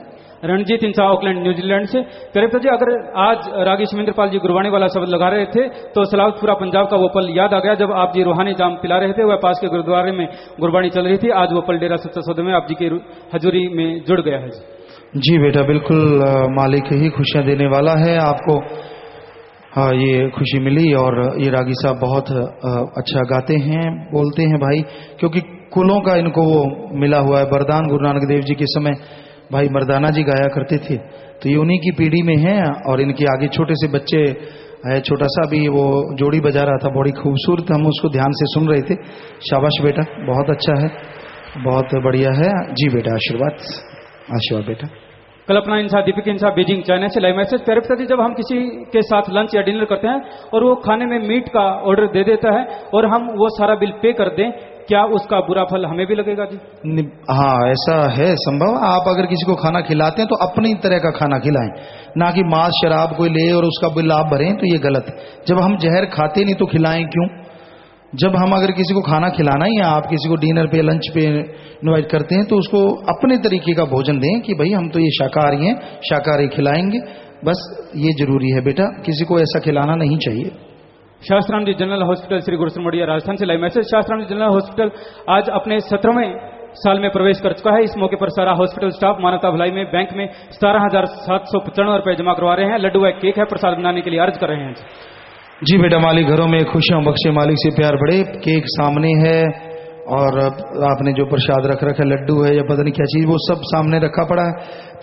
रणजीत इंसा ऑकलैंड न्यूजीलैंड से। प्यारे पिता जी, अगर आज रागी शमिंद्र पाल जी गुरबाणी वाला शब्द लगा रहे थे तो सलावतपुरा पंजाब का वो पल याद आ गया जब आप जी रूहानी जाम पिला रहे थे। वह पास के गुरुद्वारे में गुरबाणी चल रही थी। आज वो पल डेरा सच्चा सौदे में आप जी की हजूरी में जुड़ गया है। जी बेटा, बिल्कुल मालिक ही खुशियां देने वाला है आपको। हाँ, ये खुशी मिली। और ये रागी साहब बहुत अच्छा गाते हैं, बोलते हैं भाई, क्योंकि कुलों का इनको वो मिला हुआ है वरदान। गुरु नानक देव जी के समय भाई मर्दाना जी गाया करते थे, तो ये उन्हीं की पीढ़ी में है। और इनके आगे छोटे से बच्चे है, छोटा सा भी वो जोड़ी बजा रहा था, बड़ी खूबसूरत, हम उसको ध्यान से सुन रहे थे। शाबाश बेटा, बहुत अच्छा है, बहुत बढ़िया है। जी बेटा, आशीर्वाद आशीर्वाद बेटा। कल्पना इंसा, दीपिक इंसा, बीजिंग चाइना से लाइव मैसेज। प्यारे पिता जी, जब हम किसी के साथ लंच या डिनर करते हैं और वो खाने में मीट का ऑर्डर दे देता है और हम वो सारा बिल पे कर दें, क्या उसका बुरा फल हमें भी लगेगा जी? हाँ, ऐसा है संभव। आप अगर किसी को खाना खिलाते हैं तो अपनी तरह का खाना खिलाएं, ना कि मांस शराब कोई ले और उसका बिल आप भरें, तो ये गलत है। जब हम जहर खाते नहीं तो खिलाएं क्यों? जब हम अगर किसी को खाना खिलाना ही, या आप किसी को डिनर पे लंच पे इनवाइट करते हैं, तो उसको अपने तरीके का भोजन दें कि भाई हम तो ये शाकाहारी हैं, शाकाहारी खिलाएंगे। बस ये जरूरी है बेटा, किसी को ऐसा खिलाना नहीं चाहिए। शास्त्राम जी जनरल हॉस्पिटल श्री गुरुसरमड़िया राजस्थान से लाइव मैसेज। शास्त्राम जी जनरल हॉस्पिटल आज अपने 17वें साल में प्रवेश कर चुका है। इस मौके पर सारा हॉस्पिटल स्टाफ मानवता भलाई में बैंक में 17,795 रुपए जमा करवा रहे हैं। लड्डू व केक है, प्रसाद बनाने के लिए अर्ज कर रहे हैं। जी बेटा, मालिक घरों में खुशियां बख्शे, मालिक से प्यार बढ़े। केक सामने है और आपने जो प्रसाद रख रखा है, लड्डू है या पता नहीं क्या चीज, वो सब सामने रखा पड़ा है।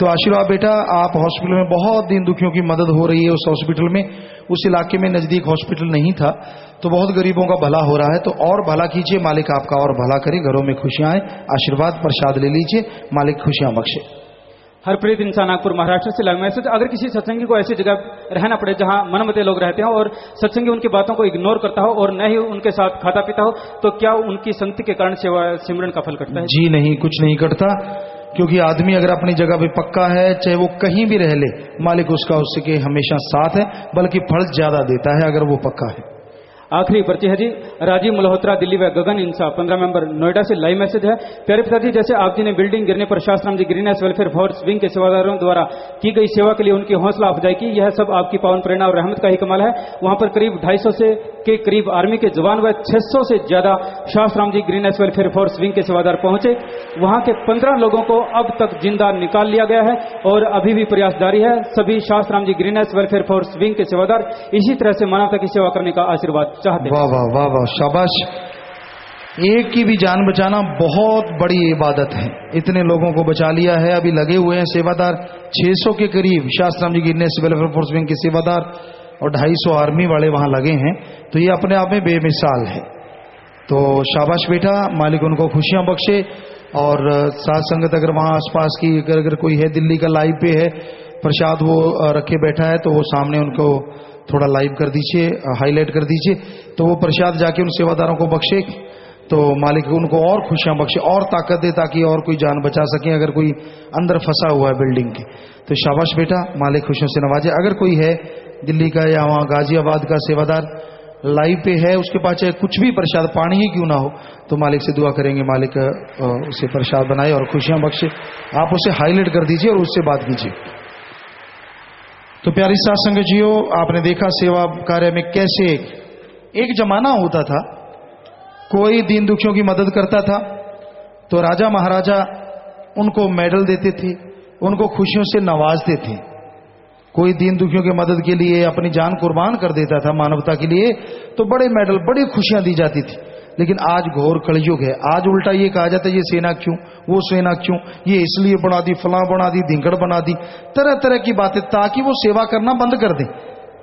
तो आशीर्वाद बेटा, आप हॉस्पिटल में बहुत दीन दुखियों की मदद हो रही है। उस हॉस्पिटल में, उस इलाके में नजदीक हॉस्पिटल नहीं था, तो बहुत गरीबों का भला हो रहा है। तो और भला कीजिए, मालिक आपका और भला करे, घरों में खुशियां आए। आशीर्वाद प्रसाद ले लीजिए, मालिक खुशियां बख्शे। हरप्रीत इंसान नागपुर महाराष्ट्र से लाइव मैसेज। अगर किसी सत्संगी को ऐसी जगह रहना पड़े जहां मनमते लोग रहते हो और सत्संगी उनकी बातों को इग्नोर करता हो और न ही उनके साथ खाता पीता हो, तो क्या उनकी संगति के कारण सेवा सिमरन का फल कटता है? जी नहीं, कुछ नहीं कटता, क्योंकि आदमी अगर अपनी जगह पे पक्का है, चाहे वो कहीं भी रह ले, मालिक उसका उसके हमेशा साथ है, बल्कि फल ज्यादा देता है अगर वो पक्का है। आखिरी पर्ची है जी, राजीव मल्होत्रा दिल्ली व गगन इंसा 15 मेंबर नोएडा से लाइव मैसेज है। प्यारे पिताजी, जैसे आप जी ने बिल्डिंग गिरने पर शास्त्राम जी ग्रीनहाउस वेलफेयर फोर्स विंग के सेवादारों द्वारा की गई सेवा के लिए उनकी हौसला अफजाई की, यह सब आपकी पावन प्रेरणा और रहमत का ही कमाल है। वहां पर करीब 250 से के करीब आर्मी के जवान व 600 से ज्यादा शास्त्राम जी ग्रीनहाउस वेलफेयर फोर्स विंग के सेवादार पहुंचे। वहां के 15 लोगों को अब तक जिंदा निकाल लिया गया है और अभी भी प्रयास जारी है। सभी शास्त्राम जी ग्रीनहाउस वेलफेयर फोर्स विंग के सेवादार इसी तरह से मानवता की सेवा करने का आशीर्वाद चाहते हैं। वाह वाह वाह वाह, शाबाश। एक की भी जान बचाना बहुत बड़ी इबादत है। इतने लोगों को बचा लिया है। अभी लगे हुए हैं सेवादार 600 के करीब शास्त्राम जी ग्रीनहाउस वेलफेयर फोर्स विंग के सेवादार और 250 आर्मी वाले वहां लगे हैं। तो ये अपने आप में बेमिसाल है। तो शाबाश बेटा, मालिक उनको खुशियां बख्शे। और साथ संगत अगर वहां आसपास की अगर कोई है, दिल्ली का लाइव पे है प्रसाद वो रखे बैठा है, तो वो सामने उनको थोड़ा लाइव कर दीजिए, हाईलाइट कर दीजिए, तो वो प्रसाद जाके उन सेवादारों को बख्शे, तो मालिक उनको और खुशियां बख्शे, और ताकत दे, ताकि और कोई जान बचा सके अगर कोई अंदर फंसा हुआ है बिल्डिंग के। तो शाबाश बेटा, मालिक खुशियों से नवाजे। अगर कोई है दिल्ली का या वहाँ गाजियाबाद का सेवादार लाइव पे है, उसके पास चाहे कुछ भी प्रसाद, पानी ही क्यों ना हो, तो मालिक से दुआ करेंगे मालिक उसे प्रसाद बनाए और खुशियां बख्शे। आप उसे हाईलाइट कर दीजिए और उससे बात कीजिए। तो प्यारी साथ संगतियों, आपने देखा सेवा कार्य में कैसे एक जमाना होता था, कोई दीन दुखियों की मदद करता था तो राजा महाराजा उनको मेडल देते थे, उनको खुशियों से नवाजते थे। कोई दीन दुखियों की मदद के लिए अपनी जान कुर्बान कर देता था मानवता के लिए, तो बड़े मेडल, बड़ी खुशियां दी जाती थी। लेकिन आज घोर कलयुग है, आज उल्टा ये कहा जाता है ये सेना क्यों, वो सेना क्यों, ये इसलिए बना दी, फलां बना दी, धिंगड़ बना दी, तरह तरह की बातें, ताकि वो सेवा करना बंद कर दें।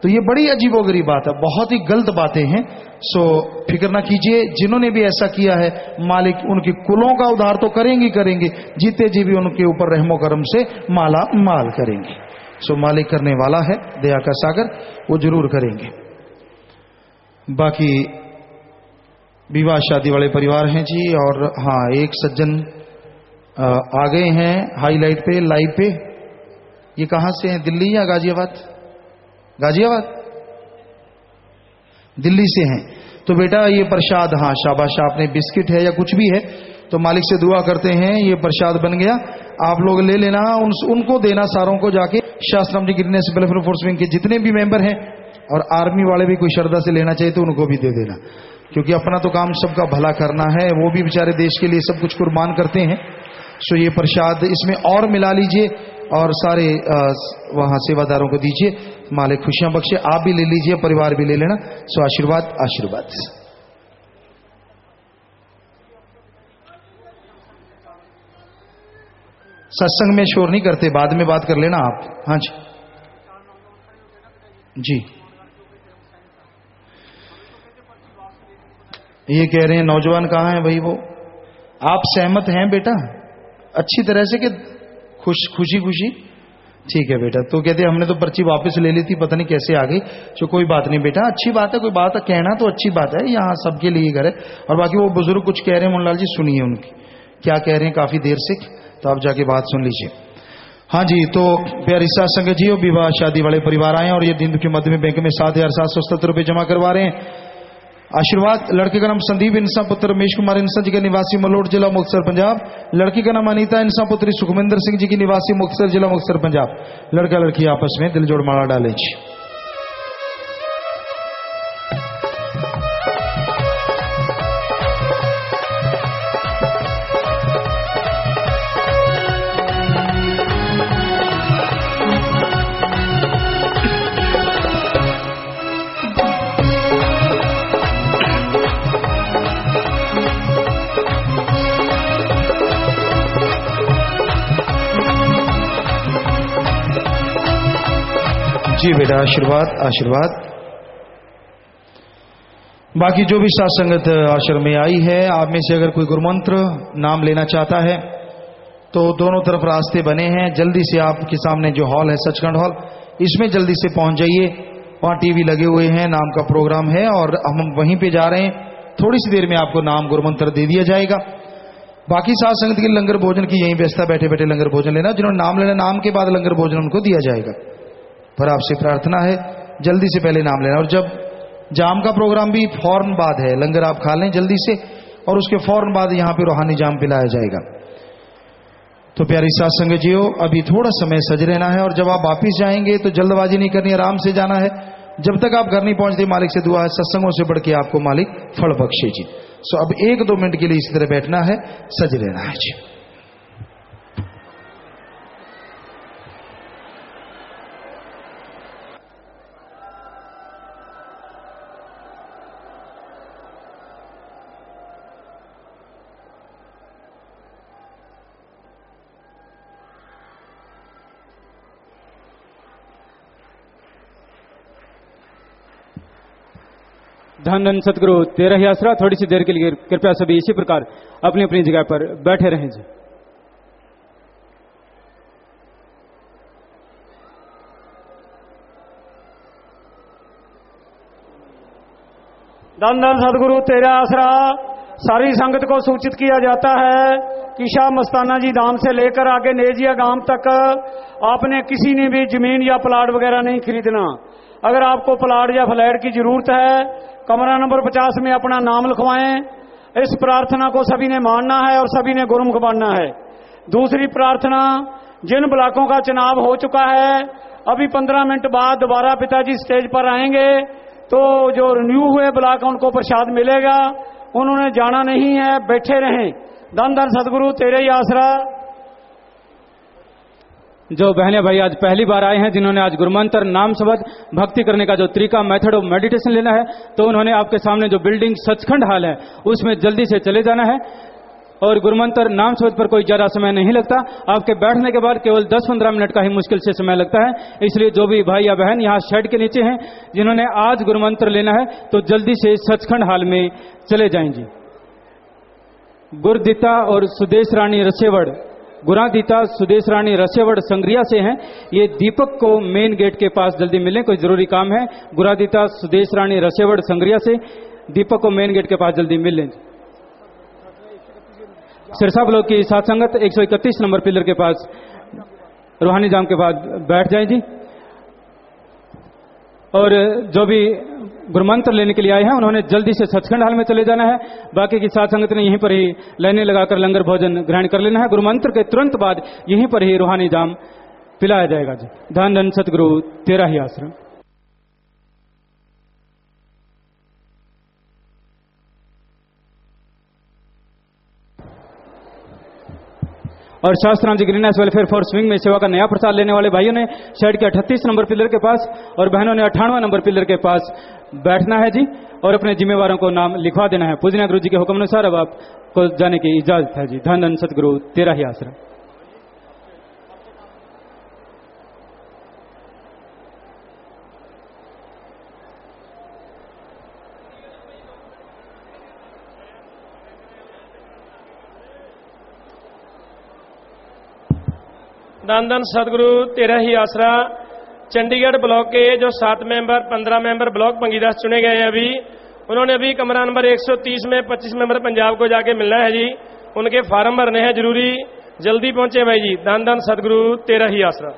तो ये बड़ी अजीबोगरीब बात है, बहुत ही गलत बातें हैं। सो फिक्र ना कीजिए, जिन्होंने भी ऐसा किया है मालिक उनके कुलों का उद्धार तो करेंगे करेंगे, जीते जी भी उनके ऊपर रहमो करम से माला माल करेंगे। सो मालिक करने वाला है, दया का सागर, वो जरूर करेंगे। बाकी विवाह शादी वाले परिवार हैं जी। और हाँ, एक सज्जन आ गए हैं हाईलाइट पे, लाइव पे। ये कहां से हैं, दिल्ली या गाजियाबाद? गाजियाबाद, दिल्ली से हैं। तो बेटा ये प्रसाद, हाँ शाबाश, आपने बिस्किट है या कुछ भी है तो मालिक से दुआ करते हैं ये प्रसाद बन गया, आप लोग ले लेना, उनको देना सारों को जाके। शास्त्रम जी गिरने से वेलफेयर फोर्स विंग के जितने भी मेंबर हैं और आर्मी वाले भी कोई श्रद्धा से लेना चाहिए तो उनको भी दे देना, क्योंकि अपना तो काम सबका भला करना है, वो भी बेचारे देश के लिए सब कुछ कुर्बान करते हैं। सो ये प्रसाद इसमें और मिला लीजिए और सारे वहां सेवादारों को दीजिए, मालिक खुशियां बख्शे। आप भी ले लीजिए, परिवार भी ले लेना। सो आशीर्वाद आशीर्वाद। सत्संग में शोर नहीं करते, बाद में बात कर लेना आप। हाँ जी जी, ये कह रहे हैं नौजवान कहाँ हैं भाई? वो आप सहमत हैं बेटा अच्छी तरह से कि खुशी खुशी? ठीक है बेटा। तो कहते हमने तो पर्ची वापस ले ली थी, पता नहीं कैसे आ गई। तो कोई बात नहीं बेटा, अच्छी बात है, कोई बात कहना तो अच्छी बात है, यहाँ सबके लिए घर है। और बाकी वो बुजुर्ग कुछ कह रहे हैं, मुन्नालाल जी सुनिए उनकी क्या कह रहे हैं, काफी देर से, तो आप जाके बात सुन लीजिए। हाँ जी, तो प्यारी साथ संगत जी, विवाह शादी वाले परिवार आए और ये दिन के मध्य में बैंक में 7,777 रुपए जमा करवा रहे हैं। आशीर्वाद। लड़के का नाम संदीप इंसा पुत्र रमेश कुमार इंसा जी का निवासी मलोट जिला मुक्तसर पंजाब। लड़की का नाम अनीता इंसा पुत्री सुखविंदर सिंह जी की निवासी मुक्तसर जिला मुक्तसर पंजाब। लड़का लड़की आपस में दिल जोड़ माला डालें जी। जी बेटा, आशीर्वाद आशीर्वाद। बाकी जो भी साथ संगत आश्रम में आई है, आप में से अगर कोई गुरुमंत्र नाम लेना चाहता है तो दोनों तरफ रास्ते बने हैं। जल्दी से आपके सामने जो हॉल है सचखंड हॉल, इसमें जल्दी से पहुंच जाइए। वहां टीवी लगे हुए हैं, नाम का प्रोग्राम है और हम वहीं पे जा रहे हैं। थोड़ी सी देर में आपको नाम गुरुमंत्र दे दिया जाएगा। बाकी साथ संगत की लंगर भोजन की यही व्यवस्था, बैठे बैठे लंगर भोजन लेना। जिन्होंने नाम लेना, नाम के बाद लंगर भोजन उनको दिया जाएगा। पर आपसे प्रार्थना है जल्दी से पहले नाम लेना। और जब जाम का प्रोग्राम भी फौरन बाद है, लंगर आप खा लें जल्दी से और उसके फौरन बाद यहां पे रूहानी जाम पिलाया जाएगा। तो प्यारी साथ संगत जीओ, अभी थोड़ा समय सज रहना है और जब आप वापिस जाएंगे तो जल्दबाजी नहीं करनी, आराम से जाना है। जब तक आप घर नहीं पहुंचते मालिक से दुआ है, सत्संगों से बढ़ के आपको मालिक फल बख्शे जी। सो अब 1-2 मिनट के लिए इसी तरह बैठना है, सज रहना है जी। धन धन सतगुरु तेरा ही आसरा। थोड़ी सी देर के लिए कृपया सभी इसी प्रकार अपनी अपनी जगह पर बैठे रहें जी। धन धन सतगुरु तेरा आसरा। सारी संगत को सूचित किया जाता है कि शाह मस्ताना जी धाम से लेकर आगे नेजिया गांव तक आपने किसी ने भी जमीन या प्लाट वगैरह नहीं खरीदना। अगर आपको प्लाट या फ्लैट की जरूरत है, कमरा नंबर 50 में अपना नाम लिखवाएं। इस प्रार्थना को सभी ने मानना है और सभी ने गुरुमुख बनना है। दूसरी प्रार्थना, जिन ब्लॉकों का चुनाव हो चुका है अभी 15 मिनट बाद दोबारा पिताजी स्टेज पर आएंगे, तो जो रिन्यू हुए ब्लॉक उनको प्रसाद मिलेगा। उन्होंने जाना नहीं है, बैठे रहें। धन धन सदगुरु तेरे ही आसरा। जो बहने भाई आज पहली बार आए हैं, जिन्होंने आज गुरुमंत्र नाम शब्द भक्ति करने का जो तरीका मेथड ऑफ मेडिटेशन लेना है, तो उन्होंने आपके सामने जो बिल्डिंग सचखंड हाल है उसमें जल्दी से चले जाना है। और गुरुमंत्र नाम शब्द पर कोई ज्यादा समय नहीं लगता, आपके बैठने के बाद केवल 10-15 मिनट का ही मुश्किल से समय लगता है। इसलिए जो भी भाई या बहन यहाँ शेड के नीचे हैं, जिन्होंने आज गुरुमंत्र लेना है, तो जल्दी से सचखंड हाल में चले जाएंगे। गुरदीता और सुदेश रानी रसेवड़, गुरादीता सुदेश रानी रसेवड़ संग्रिया से हैं। ये दीपक को मेन गेट के पास जल्दी मिलें, कोई जरूरी काम है। गुरादीता सुदेश रानी रसेवड़ संग्रिया से दीपक को मेन गेट के पास जल्दी मिल लें। सिरसा ब्लॉक की साथ संगत 131 नंबर पिलर के पास रूहानी जाम के बाद बैठ जाए जी। और जो भी गुरुमंत्र लेने के लिए आए हैं, उन्होंने जल्दी से सचखंड हाल में चले जाना है। बाकी की साथ संगत ने यहीं पर ही लाइनें लगाकर लंगर भोजन ग्रहण कर लेना है। गुरुमंत्र के तुरंत बाद यहीं पर ही रूहानी जाम पिलाया जाएगा जी। धन धन सतगुरु तेरा ही आश्रम। और शास्त्राम जी ग्रीनहाउस वेलफेयर फॉर स्विंग में सेवा का नया प्रसाद लेने वाले भाइयों ने शेड के 38 नंबर पिलर के पास और बहनों ने 98 नंबर पिलर के पास बैठना है जी, और अपने जिम्मेवारों को नाम लिखवा देना है। पूजना गुरु जी के हुक्म अनुसार अब आपको जाने की इजाजत है जी। धन धन सतगुरु तेरा ही आश्रम। धन धन सदगुरु तेरा ही आसरा। चंडीगढ़ ब्लॉक के जो 7 मेंबर 15 मेंबर ब्लॉक पंगीदास चुने गए हैं, अभी उन्होंने अभी कमरा नंबर 130 में 25 मेंबर पंजाब को जाके मिलना है जी। उनके फार्म भरने हैं जरूरी, जल्दी पहुंचे भाई जी। धन धन सदगुरु तेरा ही आसरा।